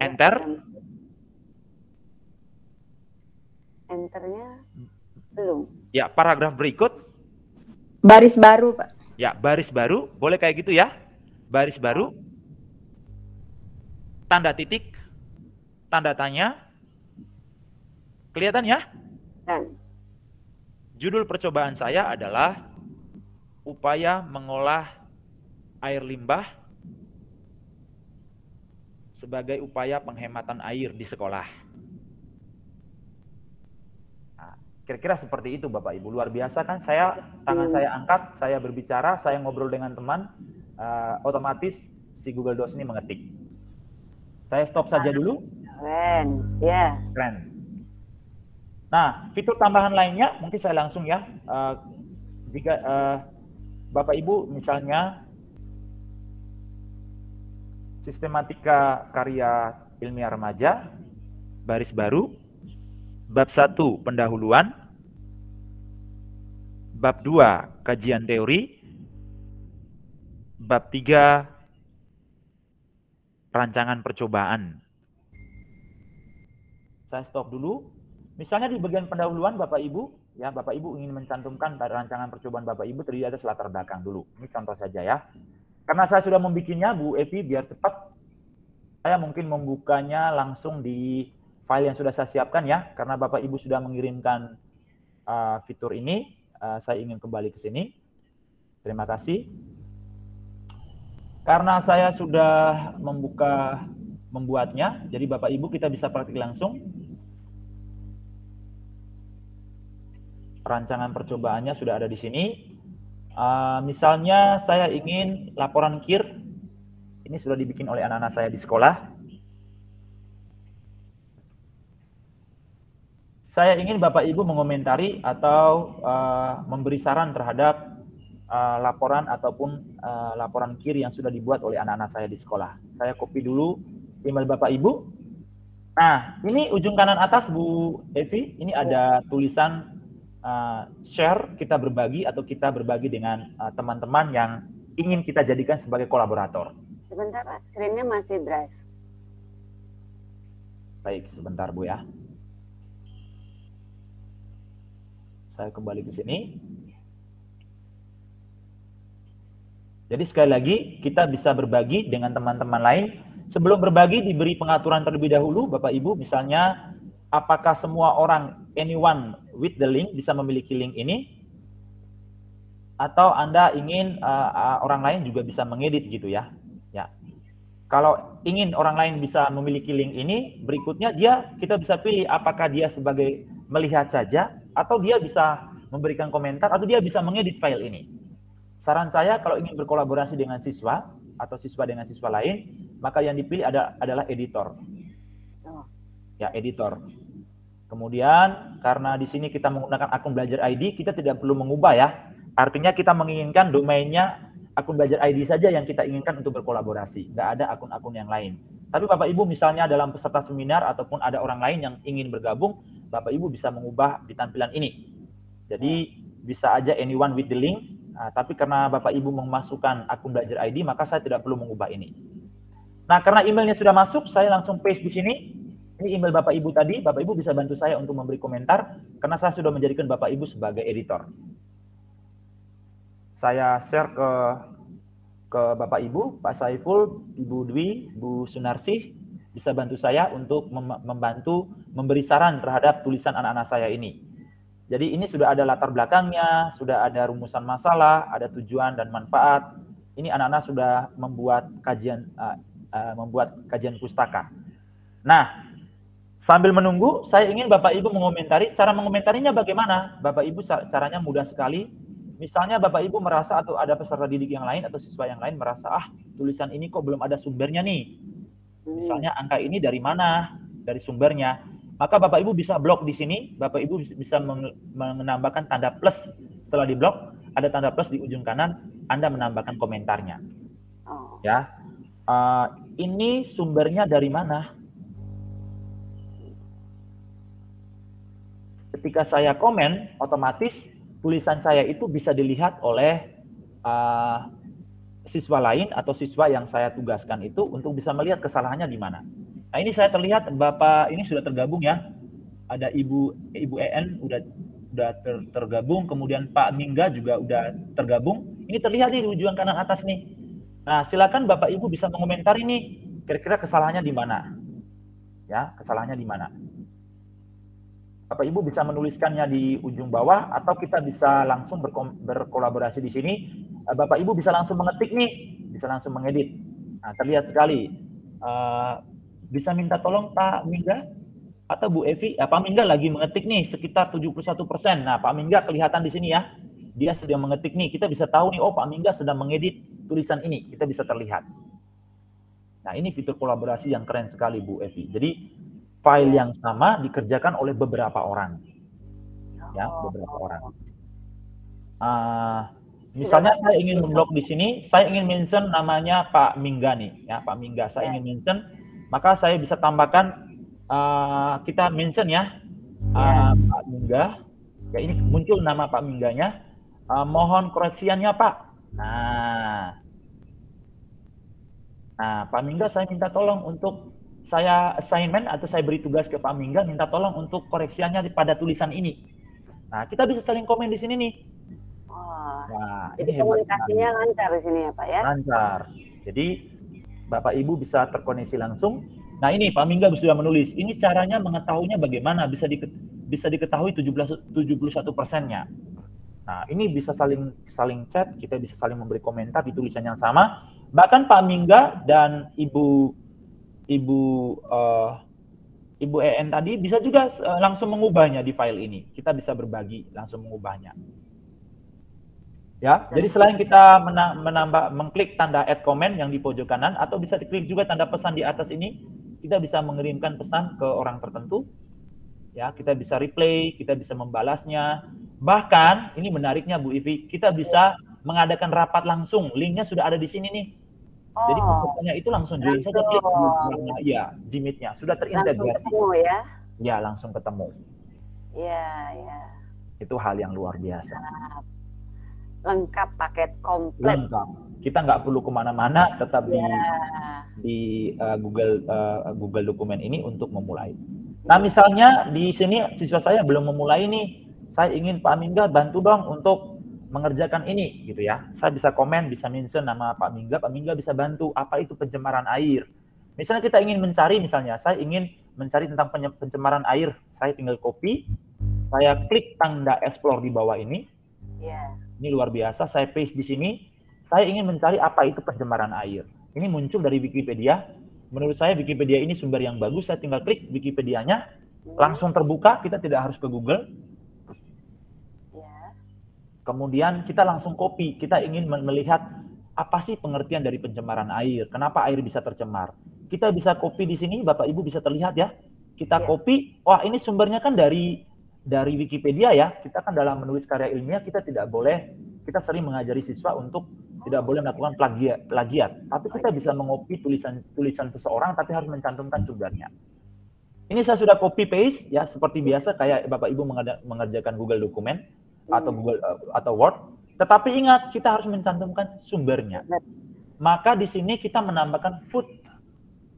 Enter. Enternya belum. Ya, paragraf berikut. Baris baru, Pak. Ya, baris baru. Boleh kayak gitu ya. Baris baru. Tanda titik. Tanda tanya. Kelihatan ya? Dan. Judul percobaan saya adalah upaya mengolah air limbah sebagai upaya penghematan air di sekolah. Kira-kira seperti itu Bapak Ibu. Luar biasa kan, tangan saya angkat, saya berbicara, saya ngobrol dengan teman, otomatis si Google Docs ini mengetik. Saya stop saja dulu. Keren, ya. Keren. Nah, fitur tambahan lainnya mungkin saya langsung ya. Jika Bapak Ibu misalnya sistematika karya ilmiah remaja, baris baru, bab 1 pendahuluan, bab 2 kajian teori, bab 3 rancangan percobaan. Saya stop dulu. Misalnya di bagian pendahuluan Bapak Ibu, ya Bapak Ibu ingin mencantumkan rancangan percobaan Bapak Ibu terdiri atas latar belakang dulu. Ini contoh saja ya. Karena saya sudah membikinnya Bu Evi biar cepat, saya mungkin membukanya langsung di file yang sudah saya siapkan ya, karena Bapak Ibu sudah mengirimkan fitur ini, saya ingin kembali ke sini. Terima kasih. Karena saya sudah membuatnya, jadi Bapak Ibu kita bisa praktik langsung. Rancangan percobaannya sudah ada di sini. Misalnya saya ingin laporan KIR, ini sudah dibikin oleh anak-anak saya di sekolah. Saya ingin Bapak Ibu mengomentari atau memberi saran terhadap laporan ataupun laporan KIR yang sudah dibuat oleh anak-anak saya di sekolah. Saya copy dulu email Bapak Ibu. Nah, ini ujung kanan atas Bu Evi, ini ada tulisan share, kita berbagi atau kita berbagi dengan teman-teman yang ingin kita jadikan sebagai kolaborator. Sebentar Pak, screen-nya masih drive. Baik, sebentar Bu ya. Saya kembali ke sini. Jadi sekali lagi kita bisa berbagi dengan teman-teman lain. Sebelum berbagi diberi pengaturan terlebih dahulu, Bapak Ibu, misalnya apakah semua orang, anyone with the link, bisa memiliki link ini? Atau Anda ingin orang lain juga bisa mengedit gitu ya? Ya. Kalau ingin orang lain bisa memiliki link ini, berikutnya kita bisa pilih apakah dia sebagai melihat saja, atau dia bisa memberikan komentar, atau dia bisa mengedit file ini. Saran saya kalau ingin berkolaborasi dengan siswa, atau siswa dengan siswa lain, maka yang dipilih adalah editor. Ya, editor. Kemudian, karena di sini kita menggunakan akun belajar ID, kita tidak perlu mengubah ya. Artinya kita menginginkan domainnya akun belajar ID saja yang kita inginkan untuk berkolaborasi. Nggak ada akun-akun yang lain. Tapi Bapak Ibu misalnya dalam peserta seminar ataupun ada orang lain yang ingin bergabung, Bapak Ibu bisa mengubah di tampilan ini. Jadi bisa aja anyone with the link. Nah, tapi karena Bapak Ibu memasukkan akun belajar ID, maka saya tidak perlu mengubah ini. Nah, karena emailnya sudah masuk, saya langsung paste di sini. Ini email Bapak Ibu tadi. Bapak Ibu bisa bantu saya untuk memberi komentar, karena saya sudah menjadikan Bapak Ibu sebagai editor. Saya share ke Bapak Ibu, Pak Saiful, Ibu Dwi, Bu Sunarsih, bisa bantu saya untuk membantu memberi saran terhadap tulisan anak-anak saya ini. Jadi ini sudah ada latar belakangnya, sudah ada rumusan masalah, ada tujuan dan manfaat. Ini anak-anak sudah membuat kajian pustaka. Nah, sambil menunggu, saya ingin Bapak Ibu mengomentari. Cara mengomentarinya bagaimana? Bapak Ibu caranya mudah sekali. Misalnya Bapak Ibu merasa atau ada peserta didik yang lain atau siswa yang lain merasa, tulisan ini kok belum ada sumbernya nih. Misalnya angka ini dari mana? Dari sumbernya. Maka Bapak Ibu bisa blok di sini, Bapak Ibu bisa menambahkan tanda plus. Setelah di blok, ada tanda plus di ujung kanan, Anda menambahkan komentarnya. Ya, ini sumbernya dari mana? Ketika saya komen, otomatis tulisan saya itu bisa dilihat oleh siswa lain atau siswa yang saya tugaskan itu untuk bisa melihat kesalahannya di mana. Nah, ini saya terlihat Bapak ini sudah tergabung ya. Ada Ibu EN udah tergabung, kemudian Pak Mingga juga udah tergabung. Ini terlihat di ujung kanan atas nih. Nah, silakan Bapak Ibu bisa mengomentari nih, kira-kira kesalahannya di mana. Ya, kesalahannya di mana. Bapak Ibu bisa menuliskannya di ujung bawah atau kita bisa langsung berkolaborasi di sini. Bapak Ibu bisa langsung mengetik nih, bisa langsung mengedit. Nah, terlihat sekali. Bisa minta tolong Pak Mingga atau Bu Evi? Pak Mingga lagi mengetik nih sekitar 71%. Nah, Pak Mingga kelihatan di sini ya. Dia sedang mengetik nih. Kita bisa tahu nih, oh Pak Mingga sedang mengedit tulisan ini. Kita bisa terlihat. Nah, ini fitur kolaborasi yang keren sekali Bu Evi. Jadi file yang sama dikerjakan oleh beberapa orang. Ya, beberapa orang. Misalnya saya ingin memblok di sini, saya ingin mention namanya Pak Mingga nih, ya Pak Mingga. Saya ingin mention, maka saya bisa tambahkan kita mention ya Pak Mingga. Ya ini muncul nama Pak Mingganya. Mohon koreksiannya Pak. Nah, Pak Mingga saya minta tolong untuk saya assignment atau saya beri tugas ke Pak Mingga, minta tolong untuk koreksiannya pada tulisan ini. Nah, kita bisa saling komen di sini nih. Nah, jadi komunikasinya lancar di sini ya Pak ya? Lancar. Jadi Bapak Ibu bisa terkoneksi langsung. Nah ini Pak Mingga sudah menulis. Ini caranya mengetahuinya bagaimana? Bisa diketahui 71%-nya. Nah ini bisa saling chat, kita bisa saling memberi komentar di tulisan yang sama. Bahkan Pak Mingga dan Ibu EN tadi bisa juga langsung mengubahnya di file ini. Kita bisa berbagi langsung mengubahnya. Ya, jadi selain kita mengklik tanda add comment yang di pojok kanan, atau bisa diklik juga tanda pesan di atas ini, kita bisa mengirimkan pesan ke orang tertentu. Ya, kita bisa replay, kita bisa membalasnya. Bahkan ini menariknya Bu Ivi, kita bisa mengadakan rapat langsung. Linknya sudah ada di sini nih. Jadi pesertanya itu langsung join saja klik ya, Gmeet-nya sudah terintegrasi. Langsung ketemu ya? Ya, langsung ketemu. Iya, ya. Itu hal yang luar biasa. Lengkap, paket komplit. Lengkap. Kita nggak perlu kemana-mana, tetap di Google Dokumen ini untuk memulai. Nah, misalnya di sini siswa saya belum memulai nih. Saya ingin Pak Mingga bantu dong untuk mengerjakan ini gitu ya. Saya bisa komen, bisa mention nama Pak Mingga bisa bantu apa itu pencemaran air. Misalnya kita ingin mencari, misalnya saya ingin mencari tentang pencemaran air, saya tinggal copy, saya klik tanda explore di bawah ini. Ini luar biasa, saya paste di sini. Saya ingin mencari apa itu pencemaran air. Ini muncul dari Wikipedia. Menurut saya Wikipedia ini sumber yang bagus, saya tinggal klik Wikipedianya, langsung terbuka, kita tidak harus ke Google. Kemudian kita langsung copy, kita ingin melihat apa sih pengertian dari pencemaran air, kenapa air bisa tercemar. Kita bisa copy di sini, Bapak Ibu bisa terlihat ya. Kita copy, wah ini sumbernya kan dari Wikipedia ya. Kita kan dalam menulis karya ilmiah kita tidak boleh, kita sering mengajari siswa untuk tidak boleh melakukan plagiat. Tapi kita bisa mengopi tulisan seseorang tapi harus mencantumkan sumbernya. Ini saya sudah copy paste ya seperti biasa kayak Bapak Ibu mengerjakan Google dokumen atau Google atau Word, tetapi ingat kita harus mencantumkan sumbernya. Maka di sini kita menambahkan foot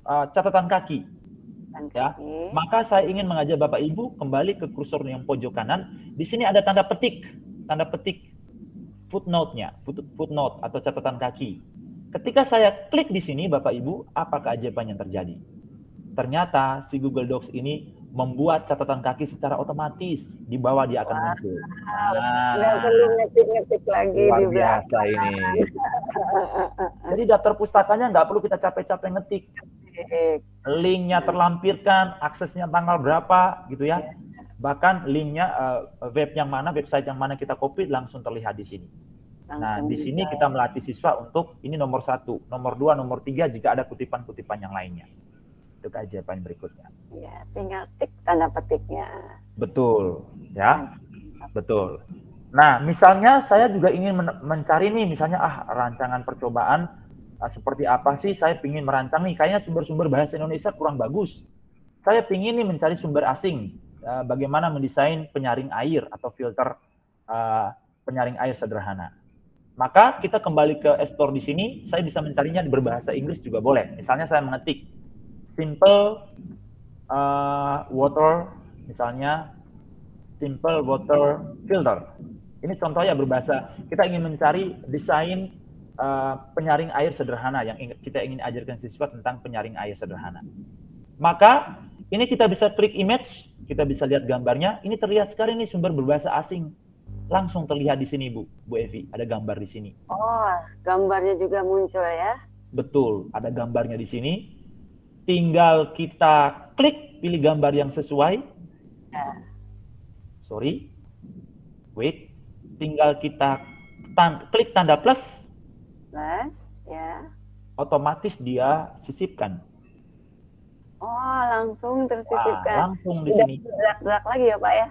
catatan kaki. Ya. Maka saya ingin mengajak Bapak Ibu kembali ke kursor yang pojok kanan. Di sini ada tanda petik footnote-nya, footnote atau catatan kaki. Ketika saya klik di sini Bapak Ibu, apa keajaiban yang terjadi? Ternyata si Google Docs ini membuat catatan kaki secara otomatis, di bawah dia akan muncul. Nggak perlu ngetik-ngetik lagi luar di biasa ini. Jadi daftar pustakanya nggak perlu kita capek-capek ngetik. Linknya terlampirkan, aksesnya tanggal berapa gitu ya. Bahkan linknya website yang mana kita copy langsung terlihat di sini. Nah, di sini kita melatih siswa untuk ini nomor 1, nomor 2, nomor 3 jika ada kutipan-kutipan yang lainnya. Itu keajaiban berikutnya. Ya, tinggal tik tanda petiknya. Betul, ya. Betul. Nah, misalnya saya juga ingin mencari nih, misalnya rancangan percobaan seperti apa sih saya ingin merancang nih, kayaknya sumber-sumber bahasa Indonesia kurang bagus. Saya ingin nih mencari sumber asing, bagaimana mendesain penyaring air atau filter penyaring air sederhana. Maka kita kembali ke Explore di sini, saya bisa mencarinya berbahasa Inggris juga boleh. Misalnya saya mengetik simple water, misalnya simple water filter. Ini contohnya berbahasa, kita ingin mencari desain penyaring air sederhana yang kita ingin ajarkan siswa tentang penyaring air sederhana. Maka ini kita bisa klik image, kita bisa lihat gambarnya. Ini terlihat sekali nih sumber berbahasa asing. Langsung terlihat di sini Bu Evi, ada gambar di sini. Oh, gambarnya juga muncul ya? Betul, ada gambarnya di sini. Tinggal kita klik pilih gambar yang sesuai. Sorry, wait. Tinggal kita klik tanda plus. Ya. Otomatis dia sisipkan. Oh, langsung tersisipkan. Langsung di sini. Gerak-gerak lagi ya Pak ya?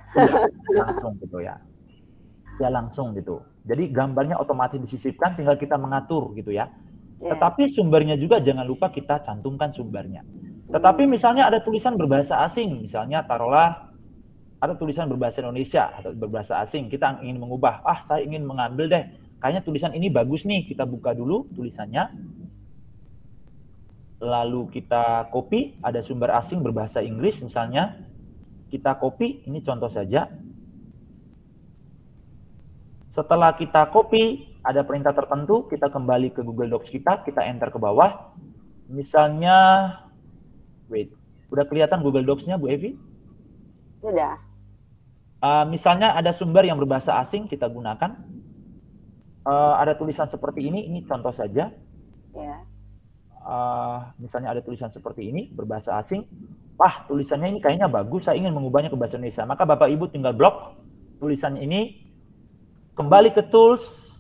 Ya, langsung gitu ya. Ya langsung gitu. Jadi gambarnya otomatis disisipkan, tinggal kita mengatur gitu ya. Tetapi sumbernya juga jangan lupa kita cantumkan sumbernya. Tetapi misalnya ada tulisan berbahasa asing, misalnya taruhlah ada tulisan berbahasa Indonesia atau berbahasa asing, kita ingin mengubah, saya ingin mengambil deh, kayaknya tulisan ini bagus nih, kita buka dulu tulisannya. Lalu kita copy, ada sumber asing berbahasa Inggris misalnya, kita copy, ini contoh saja. Setelah kita copy, ada perintah tertentu, kita kembali ke Google Docs kita enter ke bawah. Misalnya, wait, udah kelihatan Google Docs-nya Bu Evi? Sudah. Misalnya ada sumber yang berbahasa asing, kita gunakan. Ada tulisan seperti ini contoh saja. Ya. Misalnya ada tulisan seperti ini, berbahasa asing. Tulisannya ini kayaknya bagus, saya ingin mengubahnya ke bahasa Indonesia. Maka Bapak Ibu tinggal blok tulisan ini, kembali ke tools,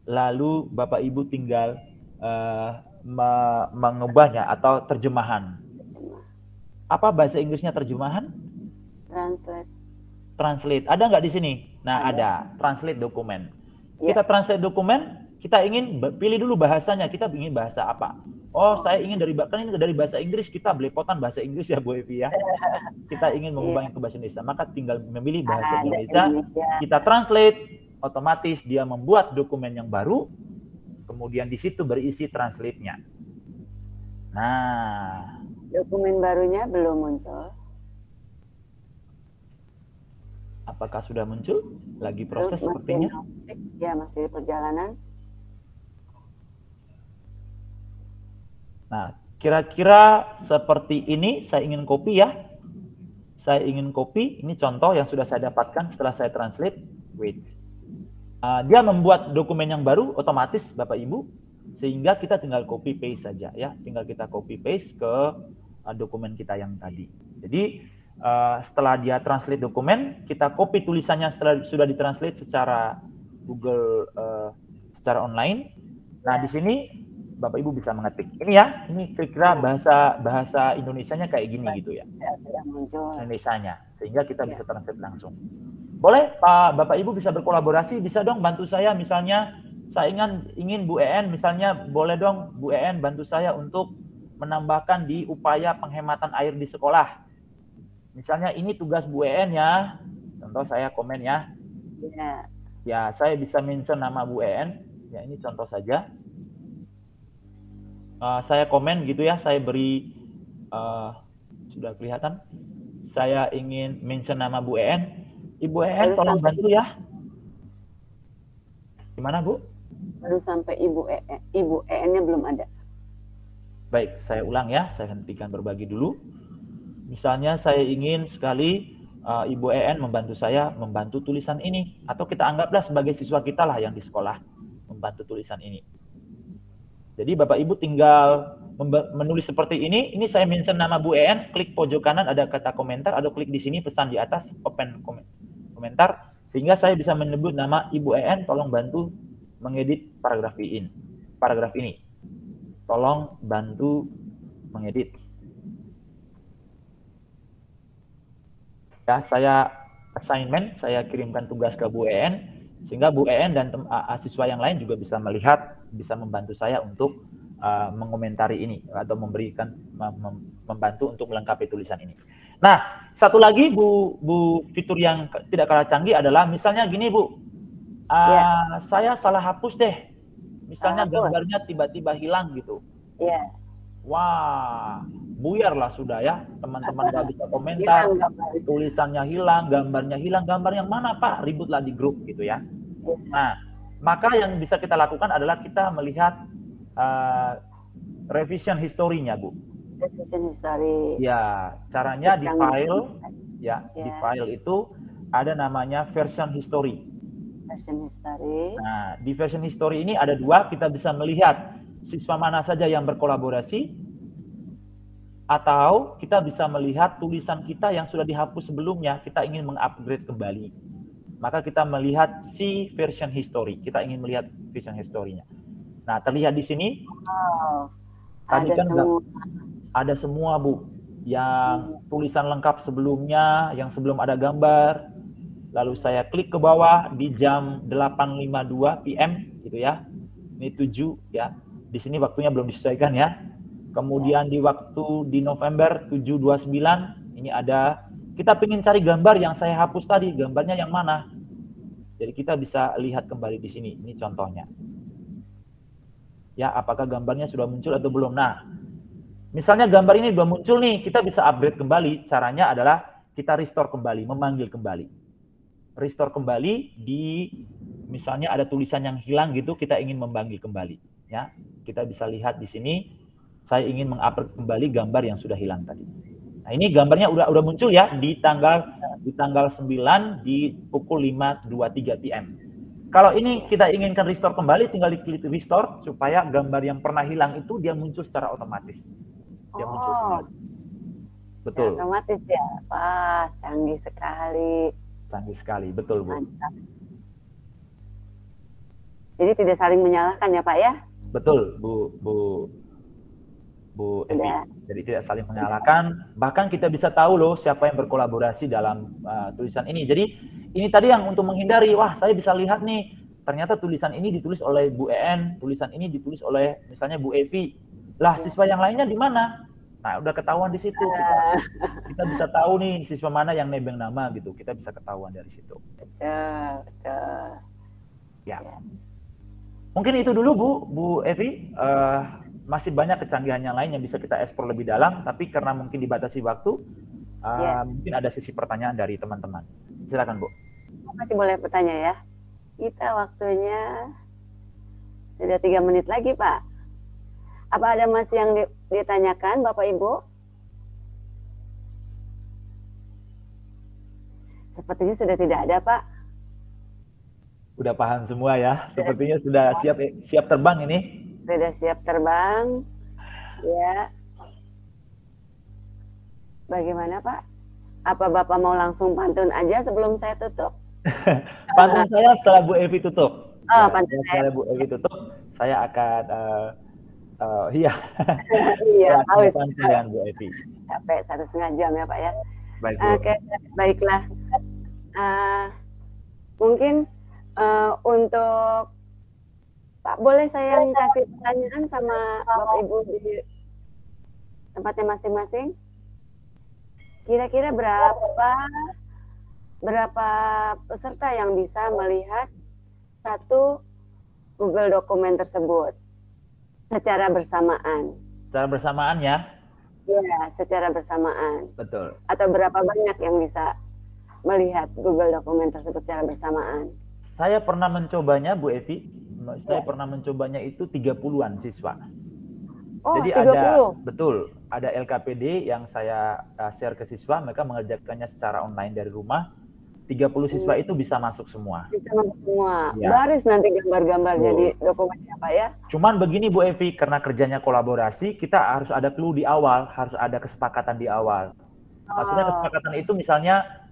lalu Bapak Ibu tinggal mengubahnya atau terjemahan. Apa bahasa Inggrisnya terjemahan? Translate. Ada nggak di sini? Nah, ada. Translate dokumen. Kita translate dokumen, kita ingin pilih dulu bahasanya. Kita ingin bahasa apa? Oh, saya ingin dari bahasa Inggris, kita belepotan bahasa Inggris ya Bu Evi ya. Kita ingin mengubahnya ke bahasa Indonesia, maka tinggal memilih bahasa Indonesia, kita translate, otomatis dia membuat dokumen yang baru, kemudian di situ berisi translate-nya. Nah, dokumen barunya belum muncul. Apakah sudah muncul? Lagi proses sepertinya? Ya, masih di perjalanan. Nah, kira-kira seperti ini saya ingin copy ya. Saya ingin copy, ini contoh yang sudah saya dapatkan setelah saya translate. Wait. Dia membuat dokumen yang baru otomatis Bapak Ibu, sehingga kita tinggal copy paste saja ya. Tinggal kita copy paste ke dokumen kita yang tadi. Jadi setelah dia translate dokumen, kita copy tulisannya setelah sudah ditranslate secara Google secara online. Nah, di sini Bapak Ibu bisa mengetik. Ini ya, ini kira-kira bahasa Indonesianya kayak gini gitu ya. Sudah muncul. Indonesianya, sehingga kita bisa translate langsung. Boleh Pak Bapak Ibu bisa berkolaborasi, bisa dong bantu saya misalnya saya ingin Bu EN misalnya, boleh dong Bu EN bantu saya untuk menambahkan di upaya penghematan air di sekolah. Misalnya ini tugas Bu EN ya. Contoh saya komen ya. Ya. Ya, saya bisa mention nama Bu EN. Ya, ini contoh saja. Saya komen gitu ya, saya beri sudah kelihatan. Saya ingin mention nama Bu EN. Ibu EN tolong bantu ya. Gimana Bu? Baru sampai Ibu EN-nya belum ada. Baik, saya ulang ya, saya hentikan berbagi dulu. Misalnya saya ingin sekali Ibu EN membantu saya membantu tulisan ini. Atau kita anggaplah sebagai siswa kita lah yang di sekolah membantu tulisan ini. Jadi Bapak Ibu tinggal menulis seperti ini saya mention nama Bu EN, klik pojok kanan ada kata komentar, atau klik di sini pesan di atas, open komentar, sehingga saya bisa menyebut nama Ibu EN, tolong bantu mengedit paragraf ini. Tolong bantu mengedit. Ya, saya assignment, saya kirimkan tugas ke Bu EN, sehingga Bu EN dan siswa yang lain juga bisa melihat, bisa membantu saya untuk mengomentari ini atau membantu untuk melengkapi tulisan ini. Nah, satu lagi Bu fitur yang tidak kalah canggih adalah misalnya gini Bu, saya salah hapus deh, misalnya gambarnya tiba-tiba hilang gitu. Iya. Wah, buyarlah sudah ya, teman-teman nggak bisa komentar, tulisannya hilang, gambarnya hilang, gambar yang mana Pak? Ributlah di grup gitu ya. Nah, maka yang bisa kita lakukan adalah kita melihat revision history-nya Bu. Revision history. Ya, caranya di file, ya, di file itu ada namanya version history. Version history. Nah, di version history ini ada dua, kita bisa melihat siswa mana saja yang berkolaborasi, atau kita bisa melihat tulisan kita yang sudah dihapus sebelumnya, kita ingin mengupgrade kembali. Maka kita melihat si version history, kita ingin melihat version history-nya. Nah, terlihat di sini. Tadi kan ada semua Bu, yang tulisan lengkap sebelumnya, yang sebelum ada gambar. Lalu saya klik ke bawah di jam 8.52 PM gitu ya. Ini 7 ya. Di sini waktunya belum disesuaikan ya. Kemudian di waktu di November 7.29 ini ada, kita ingin cari gambar yang saya hapus tadi, gambarnya yang mana? Jadi kita bisa lihat kembali di sini. Ini contohnya. Ya, apakah gambarnya sudah muncul atau belum? Nah, misalnya gambar ini sudah muncul nih, kita bisa upgrade kembali. Caranya adalah kita restore kembali, memanggil kembali. Restore kembali di, misalnya ada tulisan yang hilang gitu, kita ingin memanggil kembali. Ya, kita bisa lihat di sini, saya ingin mengupload kembali gambar yang sudah hilang tadi. Nah, ini gambarnya udah muncul ya di tanggal 9 di pukul 5.23 PM. Kalau ini kita inginkan restore kembali, tinggal diklik restore supaya gambar yang pernah hilang itu dia muncul secara otomatis. Dia muncul kembali. Betul. Ya, otomatis ya, Pak. Canggih sekali. Canggih sekali, betul Bu. Mantap. Jadi tidak saling menyalahkan ya Pak ya? Betul Bu Evi. Jadi tidak saling menyalahkan. Bahkan kita bisa tahu loh siapa yang berkolaborasi dalam tulisan ini. Jadi ini tadi yang untuk menghindari, wah saya bisa lihat nih, ternyata tulisan ini ditulis oleh Bu EN, tulisan ini ditulis oleh misalnya Bu Evi. Lah siswa yang lainnya di mana? Nah udah ketahuan di situ. Kita bisa tahu nih siswa mana yang nebeng nama gitu. Kita bisa ketahuan dari situ. Betul. Ya. Mungkin itu dulu Bu Evi. Masih banyak kecanggihan yang lain yang bisa kita eksplor lebih dalam, tapi karena mungkin dibatasi waktu, mungkin ada sesi pertanyaan dari teman-teman. Silakan Bu. masih boleh bertanya ya. Kita waktunya sudah 3 menit lagi, Pak. Apa ada masih yang ditanyakan, Bapak Ibu? Sepertinya sudah tidak ada, Pak. Udah paham semua ya. Sepertinya sudah siap terbang ini. Sudah siap terbang. Ya. Bagaimana, Pak? Apa Bapak mau langsung pantun aja sebelum saya tutup? Pantun saya setelah Bu Evi tutup. Oh, pantun saya. Setelah Bu Evi tutup, saya akan iya. Iya, haus. Dengan Bu Evi. Sampai 1,5 jam ya, Pak ya. Baik, Oke, baiklah. Mungkin untuk Pak, boleh saya kasih pertanyaan sama Bapak Ibu di tempatnya masing-masing? Kira-kira berapa peserta yang bisa melihat satu Google dokumen tersebut secara bersamaan? Secara bersamaan ya? Ya, secara bersamaan. Betul. Atau berapa banyak yang bisa melihat Google dokumen tersebut secara bersamaan? Saya pernah mencobanya, Bu Evi. Saya pernah mencobanya itu 30-an siswa. Oh, jadi 30. ada LKPD yang saya share ke siswa, mereka mengerjakannya secara online dari rumah. 30 siswa itu bisa masuk semua. Bisa masuk semua. Ya. Baris nanti gambar-gambar jadi dokumennya, Pak ya. Cuman begini Bu Evi, karena kerjanya kolaborasi, kita harus ada clue di awal, harus ada kesepakatan di awal. Maksudnya kesepakatan itu misalnya,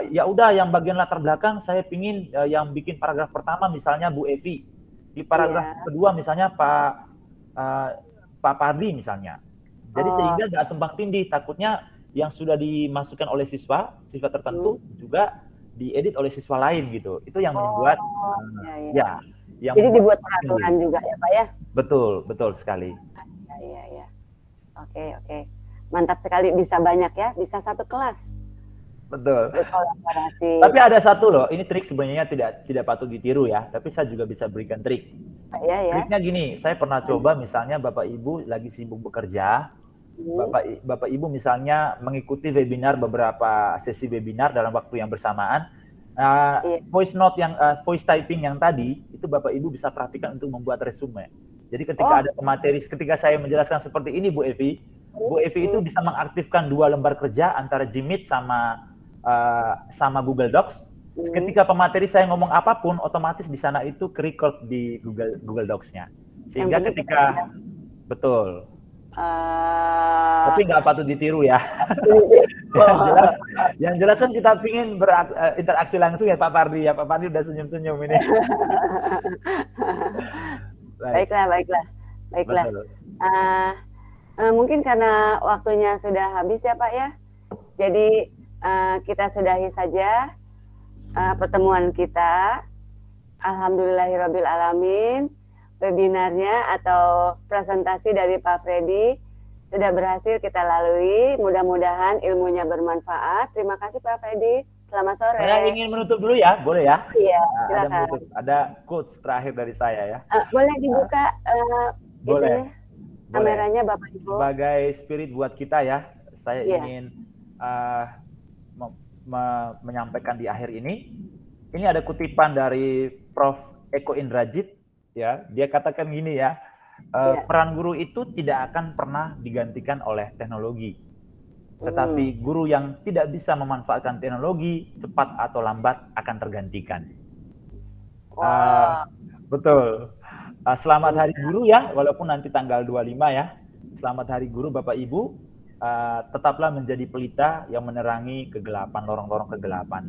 ya udah yang bagian latar belakang saya pingin yang bikin paragraf pertama misalnya Bu Evi. Di paragraf kedua misalnya Pak Pardi misalnya. Jadi sehingga nggak tumpang tindih, takutnya yang sudah dimasukkan oleh siswa tertentu juga diedit oleh siswa lain gitu. Itu yang membuat yang jadi dibuat peraturan juga ya, Pak ya. Betul sekali. Iya. Oke. Mantap sekali, bisa banyak ya, bisa satu kelas. Betul. Kolaborasi. Tapi ada satu loh, ini trik sebenarnya tidak patut ditiru ya, tapi saya juga bisa berikan trik. Ya. Triknya gini, saya pernah coba misalnya Bapak Ibu lagi sibuk bekerja, Bapak Ibu misalnya mengikuti webinar, beberapa sesi webinar dalam waktu yang bersamaan, voice note voice typing yang tadi itu Bapak Ibu bisa praktikkan untuk membuat resume. Jadi ketika ada pemateri, ketika saya menjelaskan seperti ini Bu Evi itu bisa mengaktifkan 2 lembar kerja antara Gmeet sama Google Docs. Ketika pemateri saya ngomong apapun, otomatis di sana itu ke-record di Google Docs-nya. Sehingga ketika betul. Tapi nggak patut ditiru ya. yang jelas kan kita pingin berinteraksi langsung ya Pak Pardi. Ya Pak Pardi udah senyum-senyum ini. Baiklah. Mungkin karena waktunya sudah habis ya Pak ya. Jadi kita sudahi saja pertemuan kita. Alhamdulillahirabbil alamin. Webinarnya atau presentasi dari Pak Freddy sudah berhasil kita lalui. Mudah-mudahan ilmunya bermanfaat. Terima kasih Pak Freddy. Selamat sore. Saya ingin menutup dulu ya, boleh ya? Iya, silakan. Ada quotes terakhir dari saya ya. Boleh dibuka boleh. Kameranya Bapak Ibu. Sebagai spirit buat kita ya, saya ingin menyampaikan di akhir ini ada kutipan dari Prof. Eko Indrajit. Ya, dia katakan gini ya, peran guru itu tidak akan pernah digantikan oleh teknologi. Tetapi guru yang tidak bisa memanfaatkan teknologi, cepat atau lambat akan tergantikan. Betul. Selamat Hari Guru ya, walaupun nanti tanggal 25 ya. Selamat Hari Guru Bapak Ibu. Tetaplah menjadi pelita yang menerangi kegelapan, lorong-lorong kegelapan.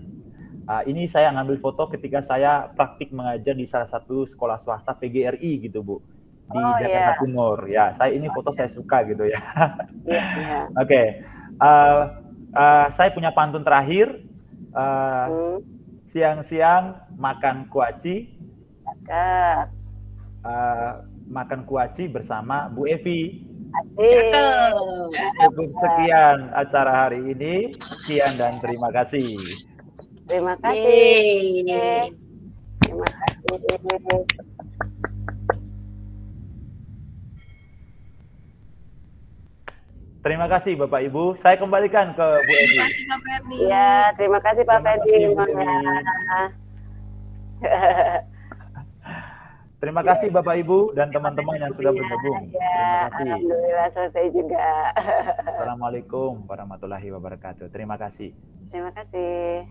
Ini saya ngambil foto ketika saya praktik mengajar di salah satu sekolah swasta PGRI gitu Bu, di Jakarta Timur. Ya, ini foto saya suka gitu ya. Oke. Saya punya pantun terakhir. Siang-siang makan kuaci. Makan kuaci bersama Bu Evi. Cukup sekian acara hari ini. Sekian dan terima kasih. Terima kasih. Terima kasih. Terima kasih Bapak Ibu. Saya kembalikan ke Bu Edi. Terima kasih Pak Ferdi. Ya, terima kasih Pak Terima Ferdi. kasih, Bu Dewi. Terima kasih Bapak Ibu dan teman-teman yang sudah bergabung. Terima Ya, kasih. alhamdulillah selesai juga. Assalamualaikum warahmatullahi wabarakatuh. Terima kasih. Terima kasih.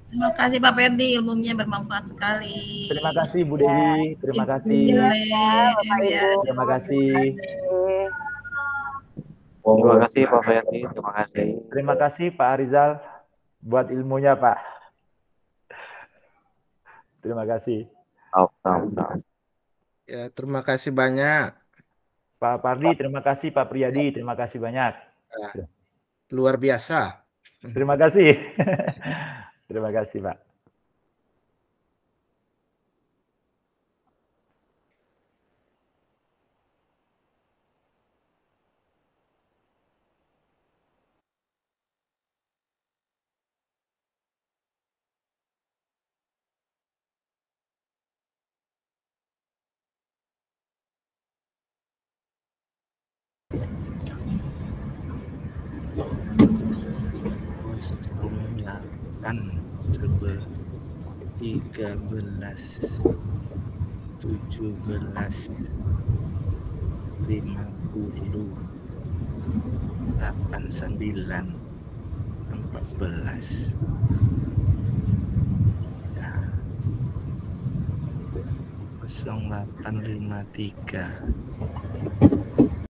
Terima kasih Pak Ferdi, ilmunya bermanfaat sekali. Terima kasih Bu Dewi. Terima kasih. Bapak Ya. Ibu. Terima kasih. Terima kasih Pak Ferdi, terima kasih. Terima kasih Pak Arizal buat ilmunya Pak. Terima kasih. Ya, terima kasih banyak. Pak Pardi, terima kasih. Pak Priyadi, terima kasih banyak. Luar biasa. Terima kasih. Terima kasih Pak. Kan 13 17 50 89 14 ya. 0853